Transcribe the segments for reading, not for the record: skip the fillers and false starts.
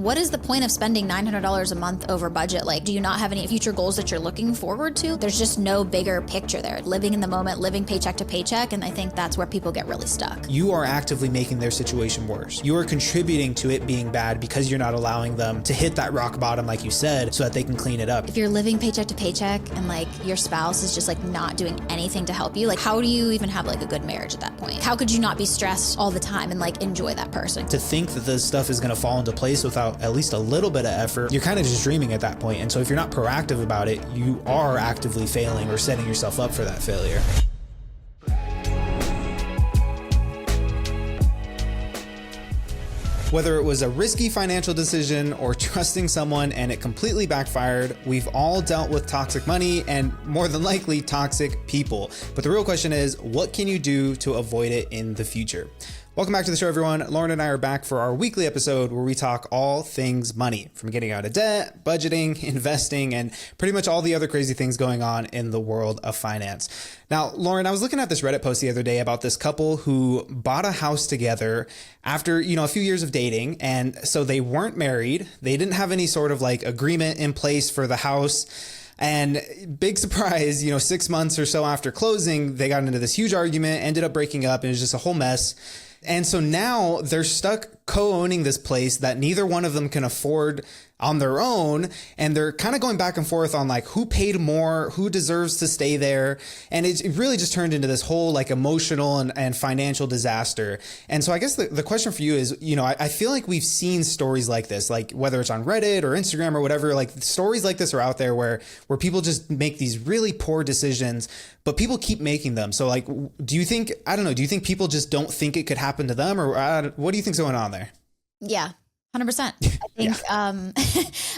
what is the point of spending $900 a month over budget? Like, do you not have any future goals that you're looking forward to? There's just no bigger picture there. Living in the moment, living paycheck to paycheck. And I think that's where people get really stuck. You are actively making their situation worse. You are contributing to it being bad because you're not allowing them to hit that rock bottom, like you said, so that they can clean it up. If you're living paycheck to paycheck and like your spouse is just like not doing anything to help you, like how do you even have like a good marriage at that point? How could you not be stressed all the time and like enjoy that person? To think that this stuff is going to fall into place without at least a little bit of effort, you're kind of just dreaming at that point. And so if you're not proactive about it, you are actively failing or setting yourself up for that failure. Whether it was a risky financial decision or trusting someone and it completely backfired, we've all dealt with toxic money and more than likely toxic people. But the real question is, what can you do to avoid it in the future? Welcome back to the show, everyone. Lauren and I are back for our weekly episode where we talk all things money, from getting out of debt, budgeting, investing, and pretty much all the other crazy things going on in the world of finance. Now, Lauren, I was looking at this Reddit post the other day about this couple who bought a house together after, a few years of dating. And so they weren't married. They didn't have any sort of like agreement in place for the house. And big surprise, 6 months or so after closing, they got into this huge argument, ended up breaking up, and it was just a whole mess. And so now they're stuck co-owning this place that neither one of them can afford on their own. And they're kind of going back and forth on like who paid more, who deserves to stay there. And it really just turned into this whole like emotional and financial disaster. And so I guess the question for you is, I feel like we've seen stories like this, like whether it's on Reddit or Instagram or whatever, like stories like this are out there where people just make these really poor decisions, but people keep making them. So like, do you think people just don't think it could happen to them, or what do you think's going on there? Yeah. 100%. I think,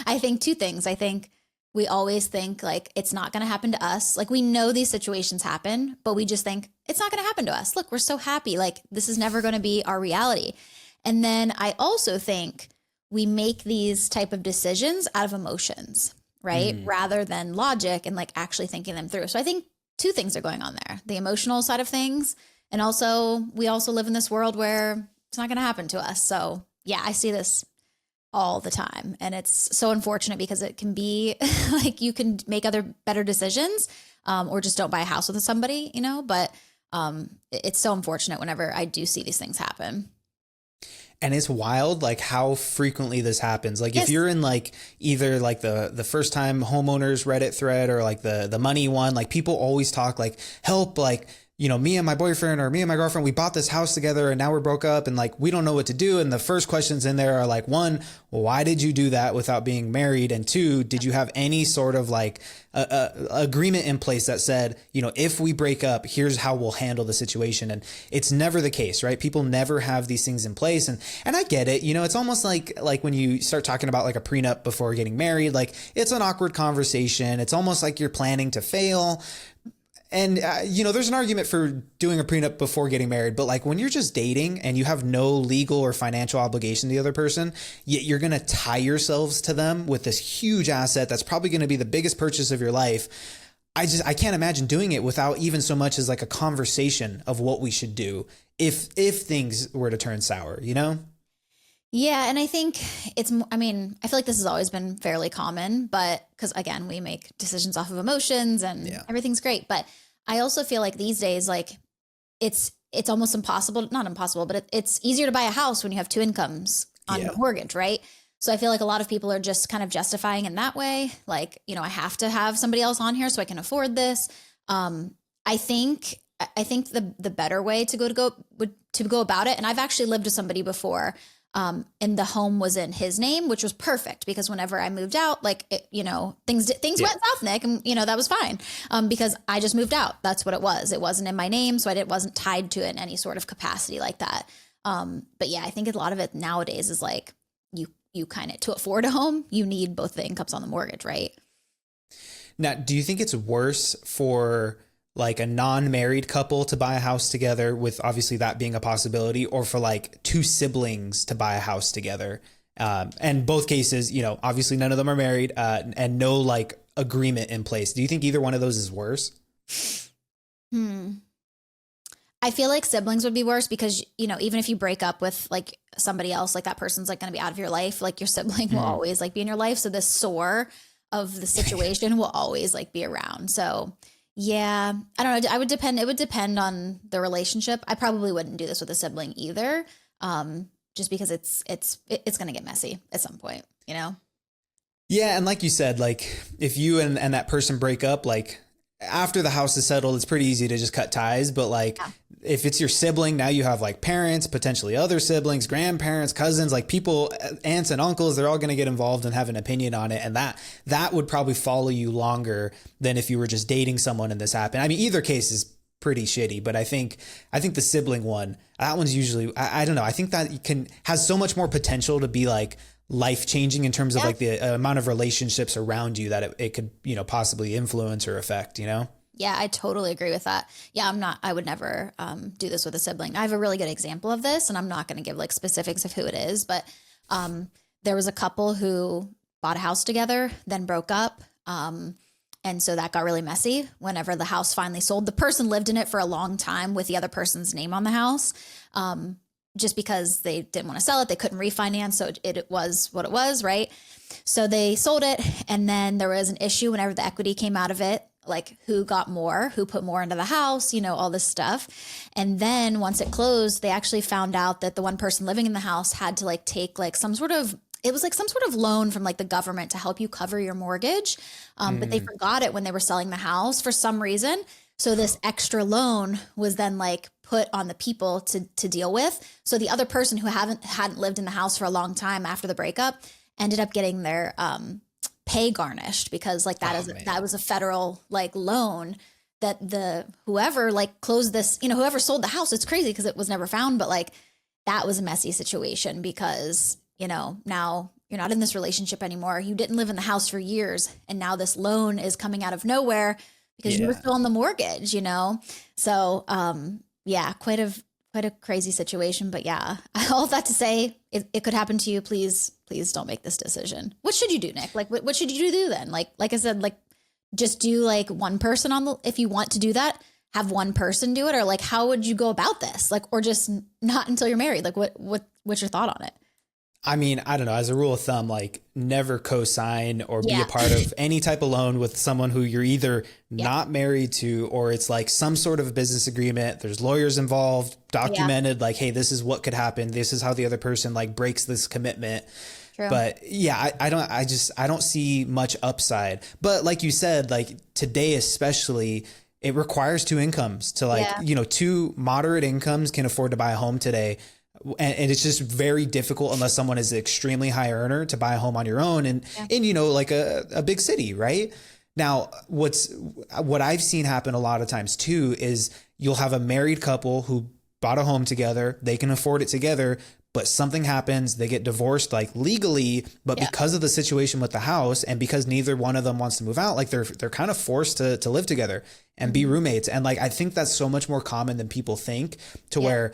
I think two things. I think we always think like it's not going to happen to us. Like we know these situations happen, but we just think it's not going to happen to us. Look, we're so happy. Like this is never going to be our reality. And then I also think we make these type of decisions out of emotions, right? Rather than logic and like actually thinking them through. So I think two things are going on there, the emotional side of things. And also we also live in this world where it's not going to happen to us. So yeah, I see this all the time. And it's so unfortunate because it can be like you can make other better decisions or just don't buy a house with somebody, but it's so unfortunate whenever I do see these things happen. And it's wild, like how frequently this happens. Like if you're in like either like the first time homeowners Reddit thread or like the money one, like people always talk like help, like, me and my boyfriend or me and my girlfriend, we bought this house together and now we're broke up and like, we don't know what to do. And the first questions in there are like, one, why did you do that without being married? And two, did you have any sort of like agreement in place that said, if we break up, here's how we'll handle the situation. And it's never the case, right? People never have these things in place. And I get it. It's almost like when you start talking about like a prenup before getting married, like it's an awkward conversation. It's almost like you're planning to fail. And, there's an argument for doing a prenup before getting married, but like when you're just dating and you have no legal or financial obligation to the other person, yet you're going to tie yourselves to them with this huge asset that's probably going to be the biggest purchase of your life. I can't imagine doing it without even so much as like a conversation of what we should do if things were to turn sour, Yeah. And I think I feel like this has always been fairly common, but because again, we make decisions off of emotions and everything's great. But I also feel like these days, like it's almost impossible, not impossible, but it's easier to buy a house when you have two incomes on your mortgage, right? So I feel like a lot of people are just kind of justifying in that way. Like, I have to have somebody else on here so I can afford this. I think the better way to go about it. And I've actually lived with somebody before. And the home was in his name, which was perfect because whenever I moved out, like, things went south, Nick, and that was fine. Because I just moved out. That's what it was. It wasn't in my name. So wasn't tied to it in any sort of capacity like that. But yeah, I think a lot of it nowadays is like you kind of, to afford a home, you need both the incomes on the mortgage, right? Now, do you think it's worse for like a non-married couple to buy a house together, with obviously that being a possibility, or for like two siblings to buy a house together? And both cases, obviously none of them are married and no like agreement in place. Do you think either one of those is worse? I feel like siblings would be worse because, you know, even if you break up with like somebody else, like that person's like going to be out of your life, like your sibling will always like be in your life. So the sore of the situation will always like be around. So yeah, I don't know. It would depend on the relationship. I probably wouldn't do this with a sibling either. Just because it's going to get messy at some point, you know? Yeah. And like you said, like if you and that person break up, like after the house is settled, it's pretty easy to just cut ties. But like if it's your sibling, now you have like parents, potentially other siblings, grandparents, cousins, like people, aunts and uncles, they're all going to get involved and have an opinion on it. And that would probably follow you longer than if you were just dating someone and this happened. I mean, either case is pretty shitty, but I think the sibling one, that one's usually, I don't know. I think that has so much more potential to be like life changing in terms of like the amount of relationships around you that it could, you know, possibly influence or affect, you know? Yeah, I totally agree with that. Yeah, I would never do this with a sibling. I have a really good example of this, and I'm not going to give like specifics of who it is, but there was a couple who bought a house together, then broke up. And so that got really messy. Whenever the house finally sold, the person lived in it for a long time with the other person's name on the house. Just because they didn't want to sell it, they couldn't refinance. So it was what it was, right? So they sold it. And then there was an issue whenever the equity came out of it, like who got more, who put more into the house, you know, all this stuff. And then once it closed, they actually found out that the one person living in the house had to like take like some sort of loan from like the government to help you cover your mortgage. But they forgot it when they were selling the house for some reason. So this extra loan was then like put on the people to deal with. So the other person who hadn't lived in the house for a long time after the breakup ended up getting their pay garnished because like that was a federal like loan that whoever like closed this, you know, whoever sold the house. It's crazy because it was never found, but like that was a messy situation because, you know, now you're not in this relationship anymore. You didn't live in the house for years, and now this loan is coming out of nowhere because you were still on the mortgage, you know? So, yeah, quite a crazy situation, but yeah, all that to say, it could happen to you. Please don't make this decision. What should you do, Nick? Like, what should you do then? Like I said, like just do like one person if you want to do that, have one person do it, or like, how would you go about this? Like, or just not until you're married. Like what's your thought on it? I mean, I don't know, as a rule of thumb, like never co-sign or be a part of any type of loan with someone who you're either not married to, or it's like some sort of business agreement. There's lawyers involved, documented, like, hey, this is what could happen. This is how the other person like breaks this commitment. True. But yeah, I don't see much upside. But like you said, like today, especially, it requires two incomes to like, you know, two moderate incomes can afford to buy a home today. And it's just very difficult unless someone is an extremely high earner to buy a home on your own and you know, like a big city, right? Now, what I've seen happen a lot of times too is you'll have a married couple who bought a home together, they can afford it together, but something happens, they get divorced like legally, but because of the situation with the house and because neither one of them wants to move out, like they're kind of forced to live together and be roommates. And like, I think that's so much more common than people think, to where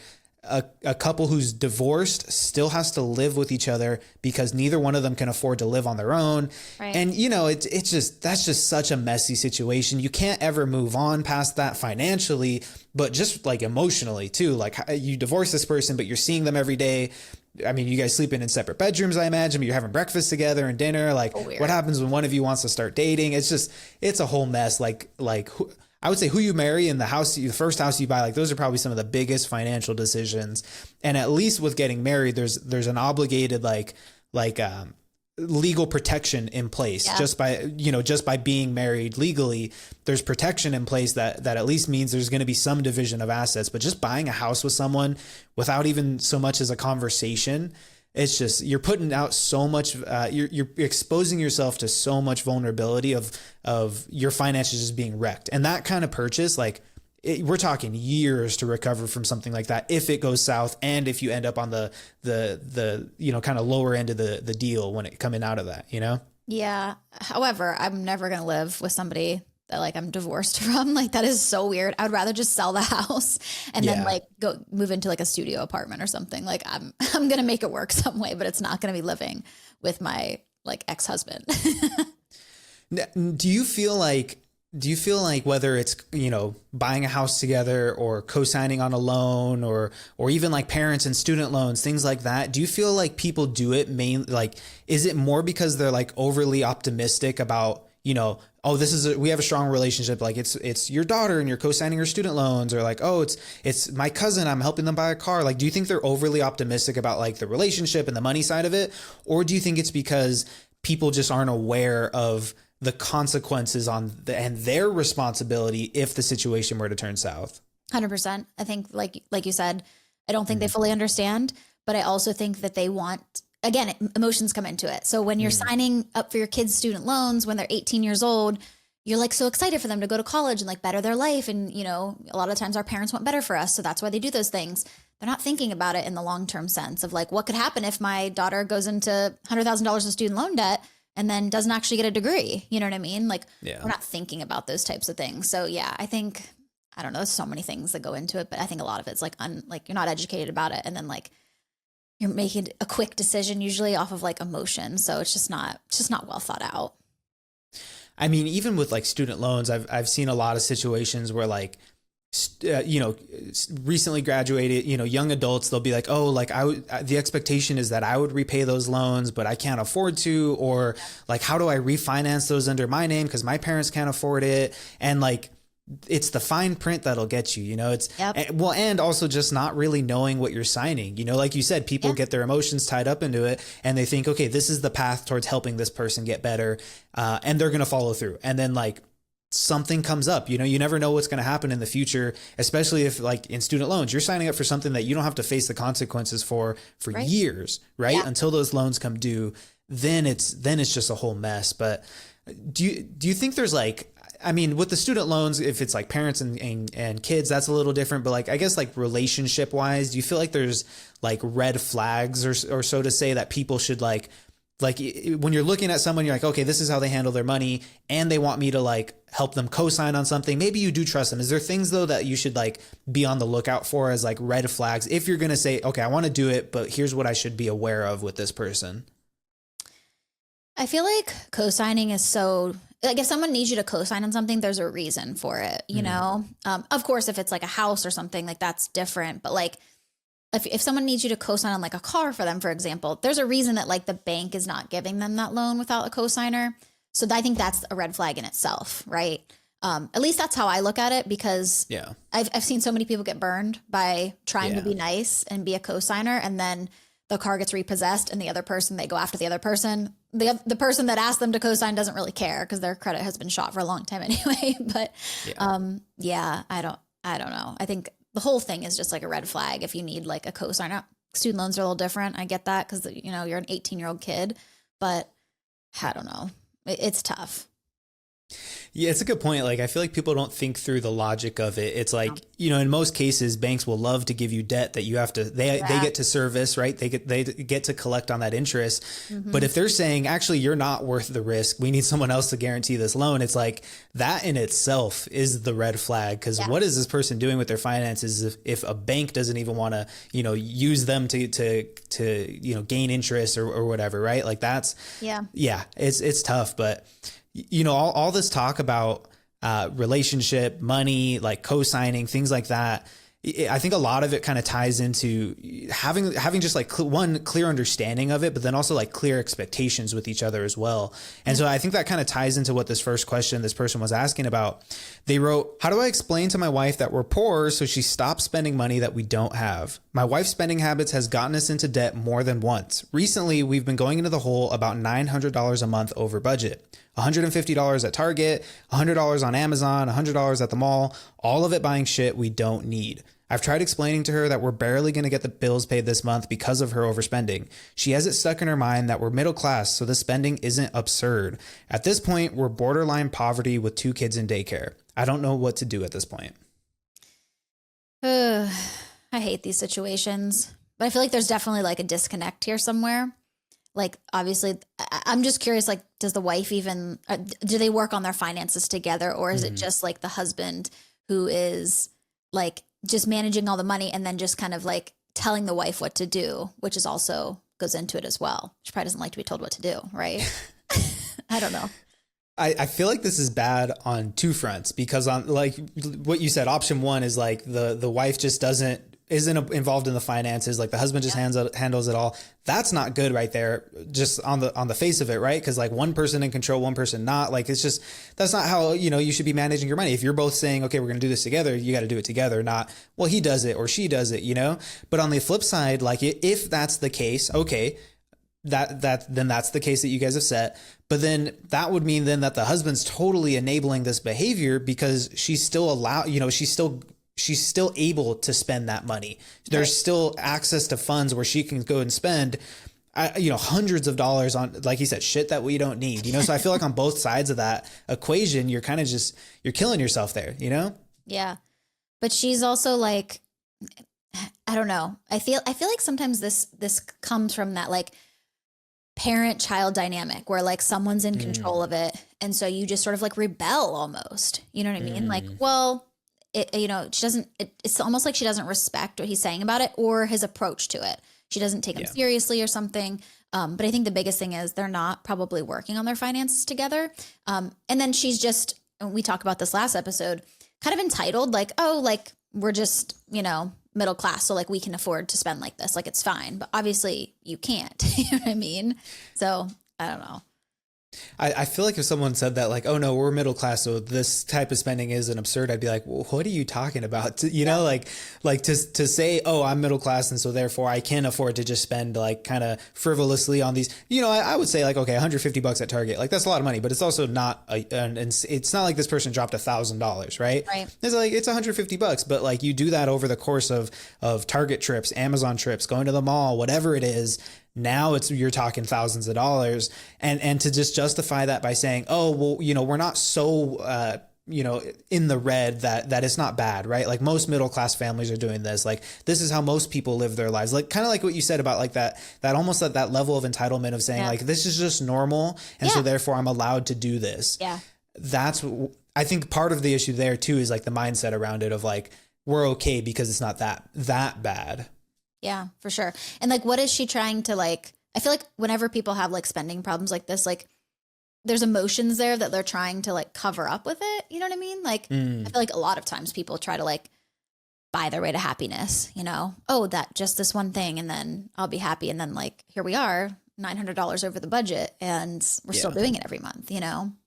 a couple who's divorced still has to live with each other because neither one of them can afford to live on their own. Right. And you know, that's just such a messy situation. You can't ever move on past that financially, but just like emotionally too. Like you divorce this person, but you're seeing them every day. I mean, you guys sleeping in separate bedrooms, I imagine, but you're having breakfast together and dinner. Like what happens when one of you wants to start dating? It's a whole mess. I would say who you marry and the first house you buy, like those are probably some of the biggest financial decisions. And at least with getting married, there's an obligated legal protection in place just by being married legally. There's protection in place that at least means there's going to be some division of assets. But just buying a house with someone without even so much as a conversation, it's just, you're putting out so much, you're exposing yourself to so much vulnerability of your finances just being wrecked. And that kind of purchase, we're talking years to recover from something like that if it goes south and if you end up on the you know, kind of lower end of the deal when it coming out of that, you know? Yeah. However, I'm never going to live with somebody that like I'm divorced from. Like that is so weird. I would rather just sell the house and then like go move into like a studio apartment or something. Like I'm going to make it work some way, but it's not going to be living with my like ex-husband. Do you feel like do you feel like whether it's, buying a house together or co-signing on a loan or even like parents and student loans, things like that, do you feel like people do it mainly, like, is it more because they're like overly optimistic about, oh, we have a strong relationship. Like it's your daughter and you're co-signing her student loans, or like, oh, it's my cousin, I'm helping them buy a car. Like, do you think they're overly optimistic about like the relationship and the money side of it? Or do you think it's because people just aren't aware of the consequences and their responsibility if the situation were to turn south? 100%. I think like you said, I don't think they fully understand, but I also think that they want, again, emotions come into it. So when you're signing up for your kids' student loans, when they're 18 years old, you're like so excited for them to go to college and like better their life. And, a lot of times our parents want better for us. So that's why they do those things. They're not thinking about it in the long-term sense of like, what could happen if my daughter goes into $100,000 in student loan debt and then doesn't actually get a degree? You know what I mean? Like, we're not thinking about those types of things. So yeah, I think, I don't know, there's so many things that go into it, but I think a lot of it's like, like you're not educated about it. And then like, you're making a quick decision usually off of like emotion. So it's just not well thought out. I mean, even with like student loans, I've seen a lot of situations where like, recently graduated, young adults, they'll be like, oh, like the expectation is that I would repay those loans, but I can't afford to, or like, how do I refinance those under my name? Cause my parents can't afford it. And like, it's the fine print that'll get you, it's well, and also just not really knowing what you're signing, like you said, people get their emotions tied up into it and they think, okay, this is the path towards helping this person get better. And they're going to follow through. And then like something comes up, you never know what's going to happen in the future, especially if like in student loans, you're signing up for something that you don't have to face the consequences for years, right? Yeah. Until those loans come due, then it's just a whole mess. But do you think there's like, I mean, with the student loans, if it's like parents and kids, that's a little different. But like, I guess like relationship wise, do you feel like there's like red flags or so to say that people should like when you're looking at someone, you're like, okay, this is how they handle their money and they want me to like help them co-sign on something. Maybe you do trust them. Is there things though that you should like be on the lookout for as like red flags if you're going to say, okay, I want to do it, but here's what I should be aware of with this person? I feel like co-signing is so, like if someone needs you to co-sign on something, there's a reason for it, you know? Of course, if it's like a house or something, like that's different. But like if someone needs you to co-sign on like a car for them, for example, there's a reason that like the bank is not giving them that loan without a co-signer. So I think that's a red flag in itself, right? At least that's how I look at it, because I've seen so many people get burned by trying to be nice and be a co-signer, and then the car gets repossessed and the other person, they go after the other person. The person that asked them to co-sign doesn't really care because their credit has been shot for a long time anyway. But I don't know. I think the whole thing is just like a red flag if you need like a co-signer. Student loans are a little different. I get that because, you're an 18-year-old kid, but I don't know. It's tough. Yeah, it's a good point. Like, I feel like people don't think through the logic of it. It's like, in most cases, banks will love to give you debt that you have to, they get to service, right? They get to collect on that interest. Mm-hmm. But if they're saying, actually, you're not worth the risk, we need someone else to guarantee this loan. It's like that in itself is the red flag. Cause what is this person doing with their finances if a bank doesn't even want to, use them to gain interest or whatever, right? Like that's, it's tough, but all this talk about relationship, money, like co-signing, things like that. I think a lot of it kind of ties into having just like one clear understanding of it, but then also like clear expectations with each other as well. And so I think that kind of ties into what this first question this person was asking about. They wrote, how do I explain to my wife that we're poor so she stops spending money that we don't have? My wife's spending habits has gotten us into debt more than once. Recently, we've been going into the hole about $900 a month over budget. $150 at Target, $100 on Amazon, $100 at the mall, all of it buying shit we don't need. I've tried explaining to her that we're barely going to get the bills paid this month because of her overspending. She has it stuck in her mind that we're middle class, so the spending isn't absurd. At this point, we're borderline poverty with 2 kids in daycare. I don't know what to do at this point. I hate these situations, but I feel like there's definitely like a disconnect here somewhere. Like, obviously, I'm just curious, like, does the wife even, do they work on their finances together? Or is it just like the husband who is like just managing all the money and then just kind of like telling the wife what to do, which is also goes into it as well. She probably doesn't like to be told what to do, right? I don't know. I feel like this is bad on two fronts because on like what you said, option one is like the wife just isn't involved in the finances. Like the husband just handles it all. That's not good right there. Just on the face of it. Right. Cause like one person in control, one person not. Like, it's just, that's not how, you should be managing your money. If you're both saying, okay, we're going to do this together, you got to do it together. Not, well, he does it or she does it, but on the flip side, like if that's the case, okay, then that's the case that you guys have set. But then that would mean then that the husband's totally enabling this behavior because she's still she's still able to spend that money. There's still access to funds where she can go and spend, hundreds of dollars on, like you said, shit that we don't need, So I feel like on both sides of that equation, you're kind of you're killing yourself there, Yeah. But she's also like, I don't know. I feel like sometimes this comes from that like parent-child dynamic where like someone's in control of it. And so you just sort of like rebel almost, you know what I mean? Like, well, she doesn't, it's almost like she doesn't respect what he's saying about it or his approach to it. She doesn't take him seriously or something. But I think the biggest thing is they're not probably working on their finances together. And then she's just, and we talked about this last episode, kind of entitled, like, oh, like we're just, middle class. So like we can afford to spend like this, like it's fine, but obviously you can't, you know what I mean? So I don't know. I feel like if someone said that, like, oh no, we're middle class, so this type of spending isn't absurd, I'd be like, well, what are you talking about? Like to say, oh, I'm middle class, and so therefore I can afford to just spend like kind of frivolously on these. I would say like, okay, $150 at Target, like that's a lot of money, but it's also not, and it's not like this person dropped $1,000, right? Right. It's like it's $150, but like you do that over the course of Target trips, Amazon trips, going to the mall, whatever it is. Now you're talking thousands of dollars, and to just justify that by saying, oh, well, we're not so, in the red that it's not bad, right? Like most middle class families are doing this. Like this is how most people live their lives. Like kind of like what you said about like that almost that level of entitlement of saying like, this is just normal. And so therefore I'm allowed to do this. Yeah. I think part of the issue there too, is like the mindset around it of like, we're okay because it's not that bad. Yeah, for sure. And like, what is she trying to like, I feel like whenever people have like spending problems like this, like there's emotions there that they're trying to like cover up with it. You know what I mean? Like, I feel like a lot of times people try to like buy their way to happiness, oh, that just this one thing. And then I'll be happy. And then like, here we are $900 over the budget and we're still doing it every month,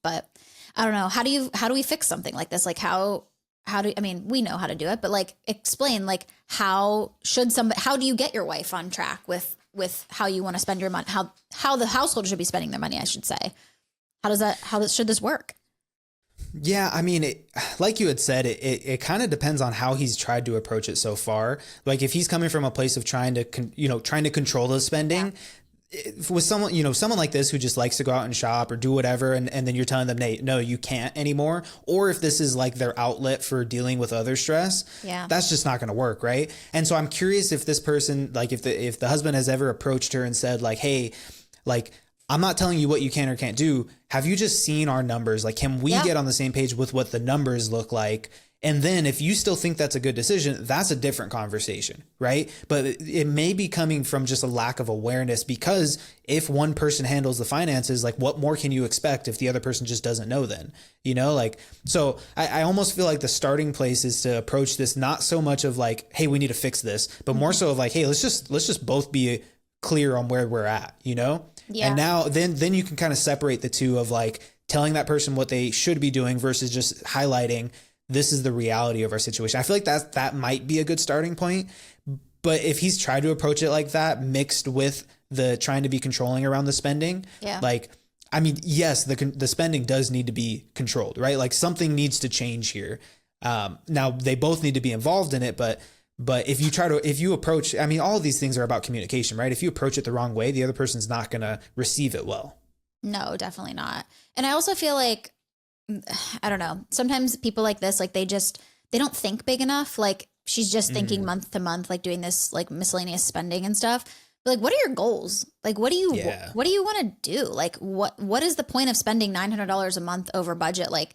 but I don't know. How do we fix something like this? Like we know how to do it, but like explain, like how do you get your wife on track with how you want to spend your money, how the household should be spending their money, I should say. How should this work? Yeah. I mean, like you had said, it kind of depends on how he's tried to approach it so far. Like if he's coming from a place of trying to control the spending, with someone like this who just likes to go out and shop or do whatever, and then you're telling them, Nate, no, you can't anymore. Or if this is like their outlet for dealing with other stress, that's just not going to work. Right. And so I'm curious if this person, like if the husband has ever approached her and said like, hey, like, I'm not telling you what you can or can't do. Have you just seen our numbers? Like, can we get on the same page with what the numbers look like? And then if you still think that's a good decision, that's a different conversation, right? But it may be coming from just a lack of awareness, because if one person handles the finances, like what more can you expect if the other person just doesn't know then, so I almost feel like the starting place is to approach this not so much of like, hey, we need to fix this, but more so of like, hey, let's just both be clear on where we're at, Yeah. And now then you can kind of separate the two of like telling that person what they should be doing versus just highlighting, this is the reality of our situation. I feel like that might be a good starting point. But if he's tried to approach it like that, mixed with the trying to be controlling around the spending, like, I mean, yes, the spending does need to be controlled, right? Like something needs to change here. Now they both need to be involved in it, but if you approach, I mean, all of these things are about communication, right? If you approach it the wrong way, the other person's not going to receive it well. No, definitely not. And I also feel like, I don't know, sometimes people like this, like they don't think big enough. Like she's just thinking month to month, like doing this like miscellaneous spending and stuff. But like, what are your goals? Like, what do you want to do? Like, what is the point of spending $900 a month over budget? Like,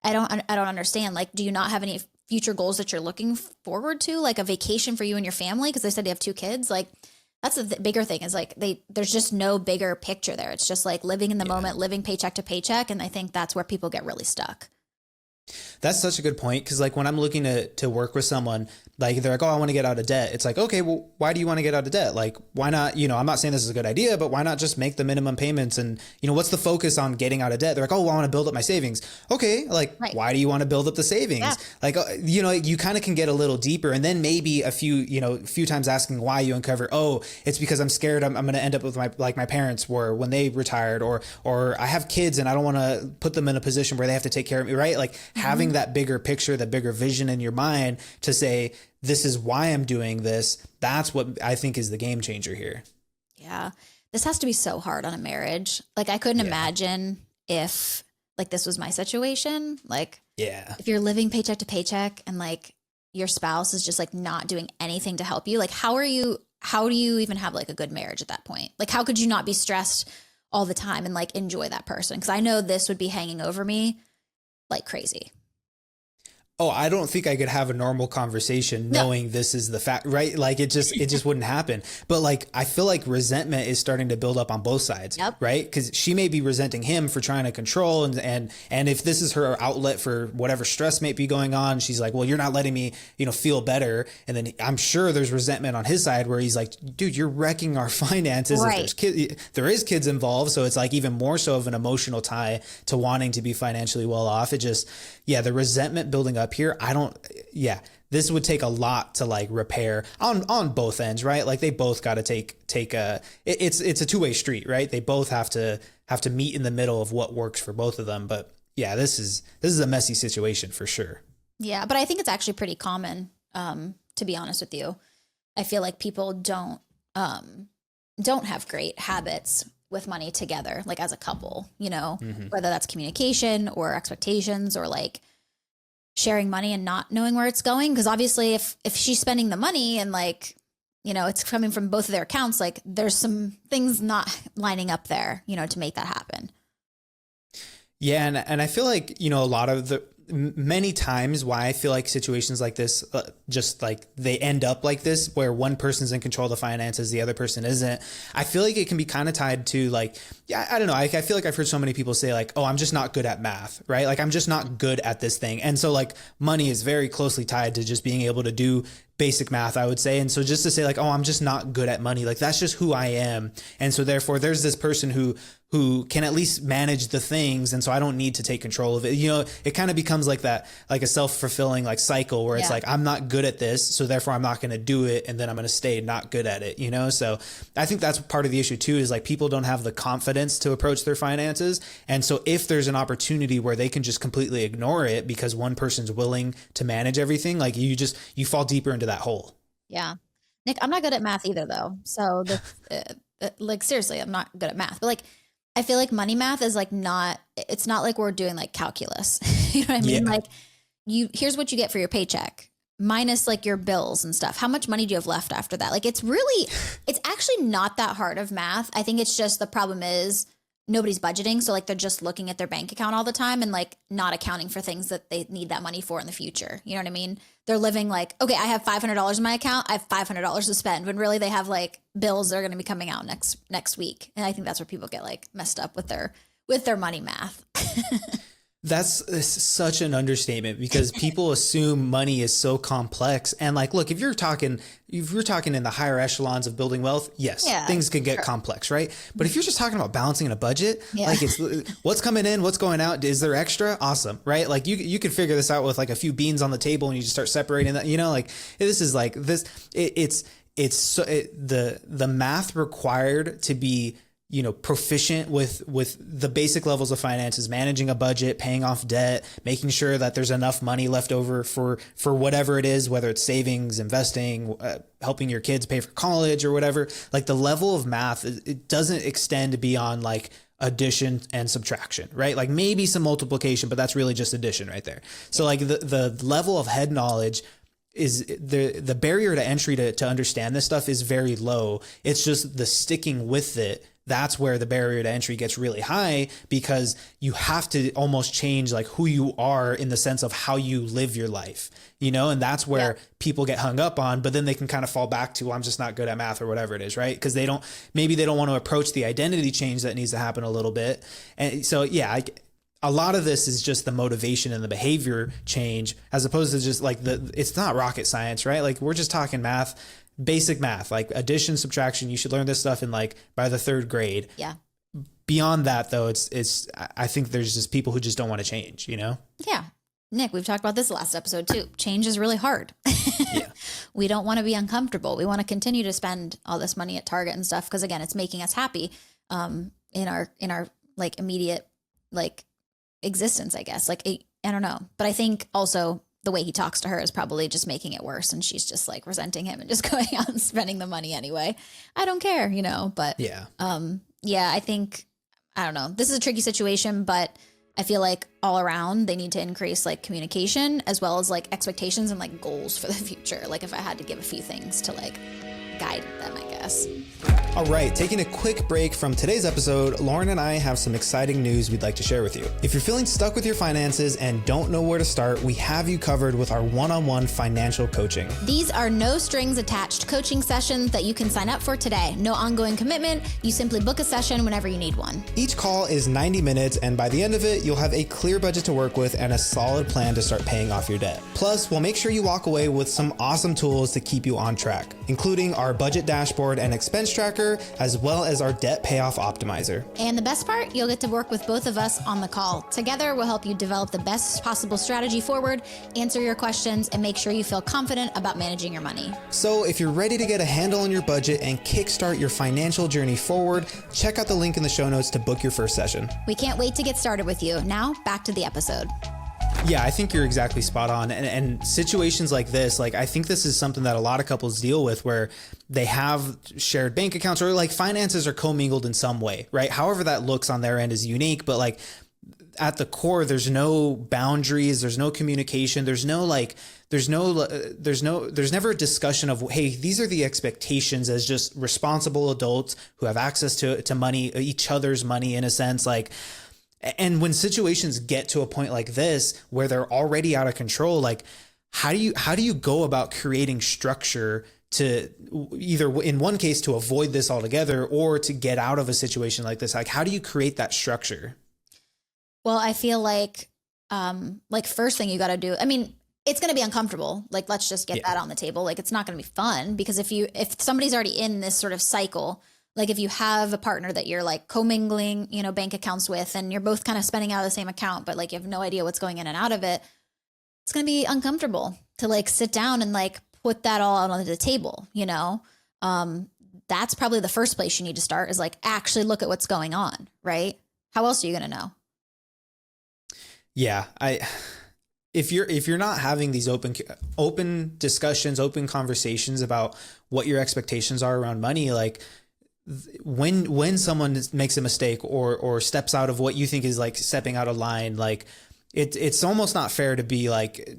I don't understand. Like, do you not have any future goals that you're looking forward to? Like a vacation for you and your family? Cause they said you have 2 kids. Like, that's the bigger thing is like there's just no bigger picture there. It's just like living in the moment, living paycheck to paycheck. And I think that's where people get really stuck. That's such a good point. Cause like when I'm looking to work with someone, like they're like, oh, I want to get out of debt. It's like, okay, well, why do you want to get out of debt? Like, why not, I'm not saying this is a good idea, but why not just make the minimum payments? And what's the focus on getting out of debt? They're like, oh, well, I want to build up my savings. Okay. Like, why do you want to build up the savings? Yeah. Like, you kind of can get a little deeper, and then maybe a few times asking why, you uncover, oh, it's because I'm scared I'm going to end up with my parents were when they retired, or I have kids and I don't want to put them in a position where they have to take care of me. Right. Like having that bigger picture, that bigger vision in your mind to say, this is why I'm doing this. That's what I think is the game changer here. Yeah. This has to be so hard on a marriage. Like I couldn't imagine if like this was my situation. Like, if you're living paycheck to paycheck and like your spouse is just like not doing anything to help you, like how do you even have like a good marriage at that point? Like, how could you not be stressed all the time and like enjoy that person? Cause I know this would be hanging over me like crazy. Oh, I don't think I could have a normal conversation knowing this is the fact, right? Like it just wouldn't happen. But like, I feel like resentment is starting to build up on both sides, right? Because she may be resenting him for trying to control, and if this is her outlet for whatever stress may be going on, she's like, well, you're not letting me, feel better. And then I'm sure there's resentment on his side where he's like, dude, you're wrecking our finances. Right. There is kids involved, so it's like even more so of an emotional tie to wanting to be financially well off. It just, the resentment building up here. This would take a lot to like repair on both ends, right? Like they both got to take it's a two-way street, right? They both have to meet in the middle of what works for both of them. But this is a messy situation for sure. Yeah. But I think it's actually pretty common, to be honest with you. I feel like people don't have great habits with money together, like as a couple, whether that's communication or expectations or like sharing money and not knowing where it's going. Because obviously if she's spending the money and like, it's coming from both of their accounts, like there's some things not lining up there, to make that happen. Yeah. And I feel like, a lot of many times why I feel like situations like this, just like they end up like this, where one person's in control of the finances, the other person isn't. I feel like it can be kind of tied to like, I don't know. I feel like I've heard so many people say like, oh, I'm just not good at math, right? Like I'm just not good at this thing. And so like money is very closely tied to just being able to do basic math, I would say. And so just to say like, oh, I'm just not good at money, like that's just who I am. And so therefore there's this person who can at least manage the things. And so I don't need to take control of it. It kind of becomes like that, like a self-fulfilling like cycle where it's like, I'm not good at this, so therefore I'm not going to do it. And then I'm going to stay not good at it, So I think that's part of the issue too, is like people don't have the confidence to approach their finances. And so if there's an opportunity where they can just completely ignore it because one person's willing to manage everything, like you fall deeper into that hole. Yeah. Nick, I'm not good at math either though. So like seriously, I'm not good at math, but like, I feel like money math is like it's not like we're doing like calculus. You know what I mean? Yeah. Like here's what you get for your paycheck minus like your bills and stuff. How much money do you have left after that? Like it's actually not that hard of math. I think it's just the problem is nobody's budgeting. So like they're just looking at their bank account all the time and like not accounting for things that they need that money for in the future. You know what I mean? They're living like, okay, I have $500 in my account. I have $500 to spend, when really they have like bills that are going to be coming out next week. And I think that's where people get like messed up with their money math. That's such an understatement, because people assume money is so complex. And like, look, if you're talking in the higher echelons of building wealth, yes, things can get complex, right? But if you're just talking about balancing a budget, like it's what's coming in, what's going out, is there extra? Awesome, right? Like you can figure this out with like a few beans on the table and you just start separating that, like this is like this, the math required to be proficient with the basic levels of finances, managing a budget, paying off debt, making sure that there's enough money left over for whatever it is, whether it's savings, investing, helping your kids pay for college or whatever. Like the level of math, it doesn't extend beyond like addition and subtraction, right? Like maybe some multiplication, but that's really just addition right there. So like the level of head knowledge is the barrier to entry to understand this stuff is very low. It's just the sticking with it that's where the barrier to entry gets really high, because you have to almost change like who you are in the sense of how you live your life, you know, and that's where people get hung up on, but then they can kind of fall back to, well, I'm just not good at math or whatever it is. Right. Cause maybe they don't want to approach the identity change that needs to happen a little bit. And so, yeah, a lot of this is just the motivation and the behavior change, as opposed to just like it's not rocket science, right? Like we're just talking math, basic math, like addition, subtraction. You should learn this stuff in like by the third grade. Yeah. Beyond that though, I think there's just people who just don't want to change, you know? Yeah. Nick, we've talked about this last episode too. Change is really hard. Yeah. We don't want to be uncomfortable. We want to continue to spend all this money at Target and stuff, because again, it's making us happy in our like immediate like existence, I guess. Like I don't know, but I think also the way he talks to her is probably just making it worse, and she's just like resenting him and just going out and spending the money anyway. I don't care, you know. But yeah, I think, I don't know, this is a tricky situation, but I feel like all around they need to increase like communication as well as like expectations and like goals for the future. Like if I had to give a few things to like guide them, I guess. All right, taking a quick break from today's episode, Lauren and I have some exciting news we'd like to share with you. If you're feeling stuck with your finances and don't know where to start, we have you covered with our one-on-one financial coaching. These are no strings attached coaching sessions that you can sign up for today. No ongoing commitment. You simply book a session whenever you need one. Each call is 90 minutes, and by the end of it, you'll have a clear budget to work with and a solid plan to start paying off your debt. Plus, we'll make sure you walk away with some awesome tools to keep you on track, including our budget dashboard and expense tracker, as well as our debt payoff optimizer. And the best part, you'll get to work with both of us on the call. Together, we'll help you develop the best possible strategy forward, answer your questions, and make sure you feel confident about managing your money. So if you're ready to get a handle on your budget and kickstart your financial journey forward, check out the link in the show notes to book your first session. We can't wait to get started with you. Now, back to the episode. Yeah, I think you're exactly spot on. And situations like this, like I think this is something that a lot of couples deal with, where they have shared bank accounts or like finances are commingled in some way, right? However that looks on their end is unique, but like at the core, there's no boundaries, there's no communication, there's never a discussion of, hey, these are the expectations as just responsible adults who have access to money, each other's money in a sense, like. And when situations get to a point like this, where they're already out of control, like how do you go about creating structure to either, in one case, to avoid this altogether, or to get out of a situation like this? Like, how do you create that structure? Well, I feel like first thing you got to do, I mean, it's going to be uncomfortable. Like, let's just get that on the table. Like, it's not going to be fun, because if somebody's already in this sort of cycle, like if you have a partner that you're like commingling, you know, bank accounts with, and you're both kind of spending out of the same account, but like you have no idea what's going in and out of it, it's going to be uncomfortable to like sit down and like put that all out on the table, you know? That's probably the first place you need to start, is like actually look at what's going on, right? How else are you going to know? Yeah, if you're not having these open discussions, open conversations about what your expectations are around money, like when someone makes a mistake or steps out of what you think is like stepping out of line, like it's almost not fair to be like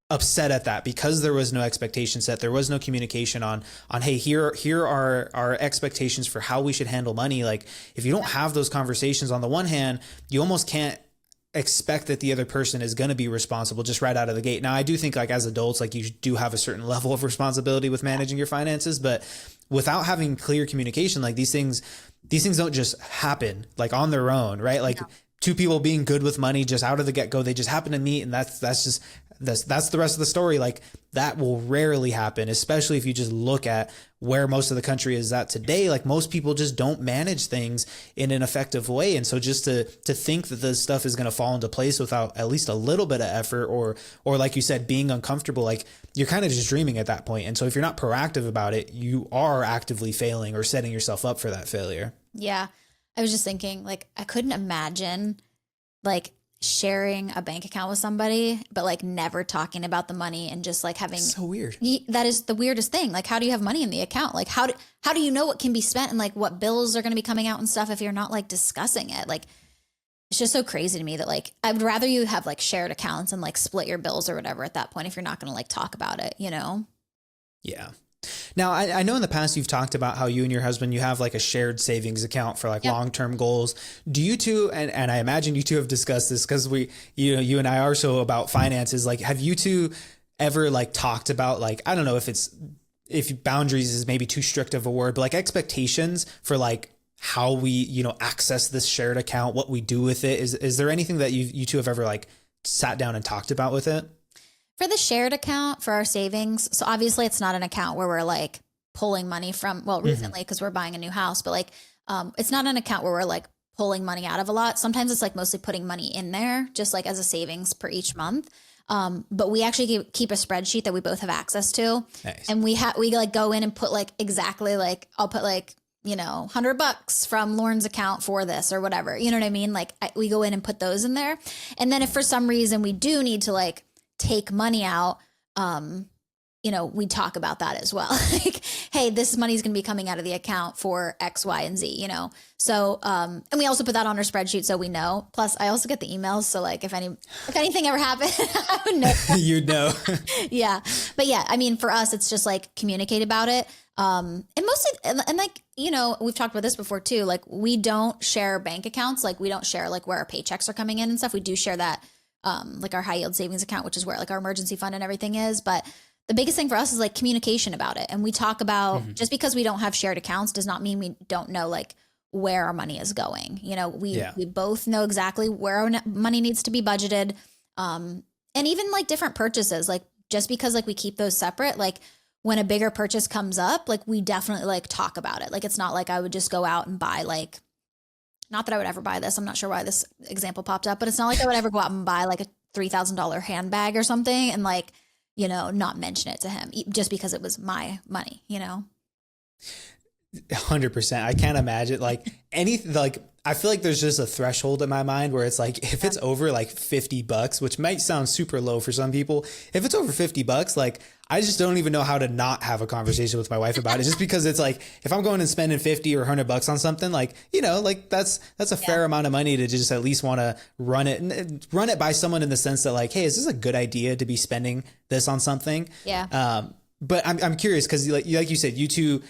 upset at that, because there was no expectation set. There was no communication on, hey, here are our expectations for how we should handle money. Like if you don't have those conversations, on the one hand, you almost can't expect that the other person is going to be responsible just right out of the gate. Now, I do think like as adults, like you do have a certain level of responsibility with managing your finances, but without having clear communication, like these things don't just happen like on their own, right? Like two people being good with money just out of the get-go, they just happen to meet, and that's the rest of the story. Like that will rarely happen, especially if you just look at where most of the country is at today. Like most people just don't manage things in an effective way. And so just to think that this stuff is going to fall into place without at least a little bit of effort, or like you said, being uncomfortable, like you're kind of just dreaming at that point. And so if you're not proactive about it, you are actively failing or setting yourself up for that failure. Yeah. I was just thinking, like, I couldn't imagine like sharing a bank account with somebody, but like never talking about the money, and just like having, so weird. That is the weirdest thing. Like, how do you have money in the account? Like, how do you know what can be spent and like what bills are going to be coming out and stuff if you're not like discussing it? Like, it's just so crazy to me that like, I'd rather you have like shared accounts and like split your bills or whatever at that point, if you're not going to like talk about it, you know? Yeah. Now, I know in the past you've talked about how you and your husband, you have like a shared savings account for like long-term goals. Do you two, and I imagine you two have discussed this because you and I are so about finances. Like, have you two ever like talked about like, I don't know if boundaries is maybe too strict of a word, but like expectations for like how we, access this shared account, what we do with it? Is there anything that you two have ever like sat down and talked about with it? For the shared account for our savings, so obviously it's not an account where we're like pulling money from, well, recently because we're buying a new house, but like it's not an account where we're like pulling money out of a lot. Sometimes it's like mostly putting money in there just like as a savings per each month. But we actually keep a spreadsheet that we both have access to. Nice. And we like go in and put like exactly like I'll put like, $100 from Lauren's account for this or whatever. You know what I mean? Like we go in and put those in there. And then if for some reason we do need to like take money out, we talk about that as well. Like, hey, this money is going to be coming out of the account for X, Y, and Z, So, and we also put that on our spreadsheet so we know. Plus I also get the emails. So like if anything ever happened, I would know. You'd know. Yeah. But yeah, I mean, for us, it's just like communicate about it. And mostly, and like, we've talked about this before too. Like we don't share bank accounts. Like we don't share like where our paychecks are coming in and stuff. We do share that, like our high yield savings account, which is where like our emergency fund and everything is. But the biggest thing for us is like communication about it. And we talk about just because we don't have shared accounts does not mean we don't know like where our money is going. We both know exactly where our money needs to be budgeted. And even like different purchases, like just because like we keep those separate, like when a bigger purchase comes up, like we definitely like talk about it. Like, it's not like I would just go out and buy like, not that I would ever buy this. I'm not sure why this example popped up, but it's not like I would ever go out and buy like a $3,000 handbag or something and like, not mention it to him just because it was my money, 100%. I can't imagine like anything. Like I feel like there's just a threshold in my mind where it's like, if it's over like $50, which might sound super low for some people, if it's over $50, like I just don't even know how to not have a conversation with my wife about it. Just because it's like, if I'm going and spending 50 or $100 on something, like, like that's a fair amount of money to just at least want to run it by someone in the sense that like, hey, is this a good idea to be spending this on something? Yeah. But I'm curious because like you said, you two,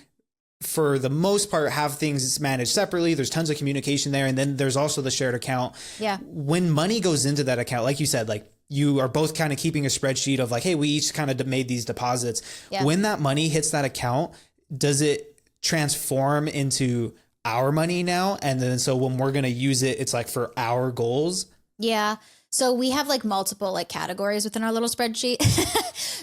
for the most part, have things managed separately. There's tons of communication there. And then there's also the shared account. Yeah. When money goes into that account, like you said, like you are both kind of keeping a spreadsheet of like, hey, we each kind of made these deposits. Yeah. When that money hits that account, does it transform into our money now? And then so when we're going to use it, it's like for our goals. Yeah. So we have like multiple like categories within our little spreadsheet.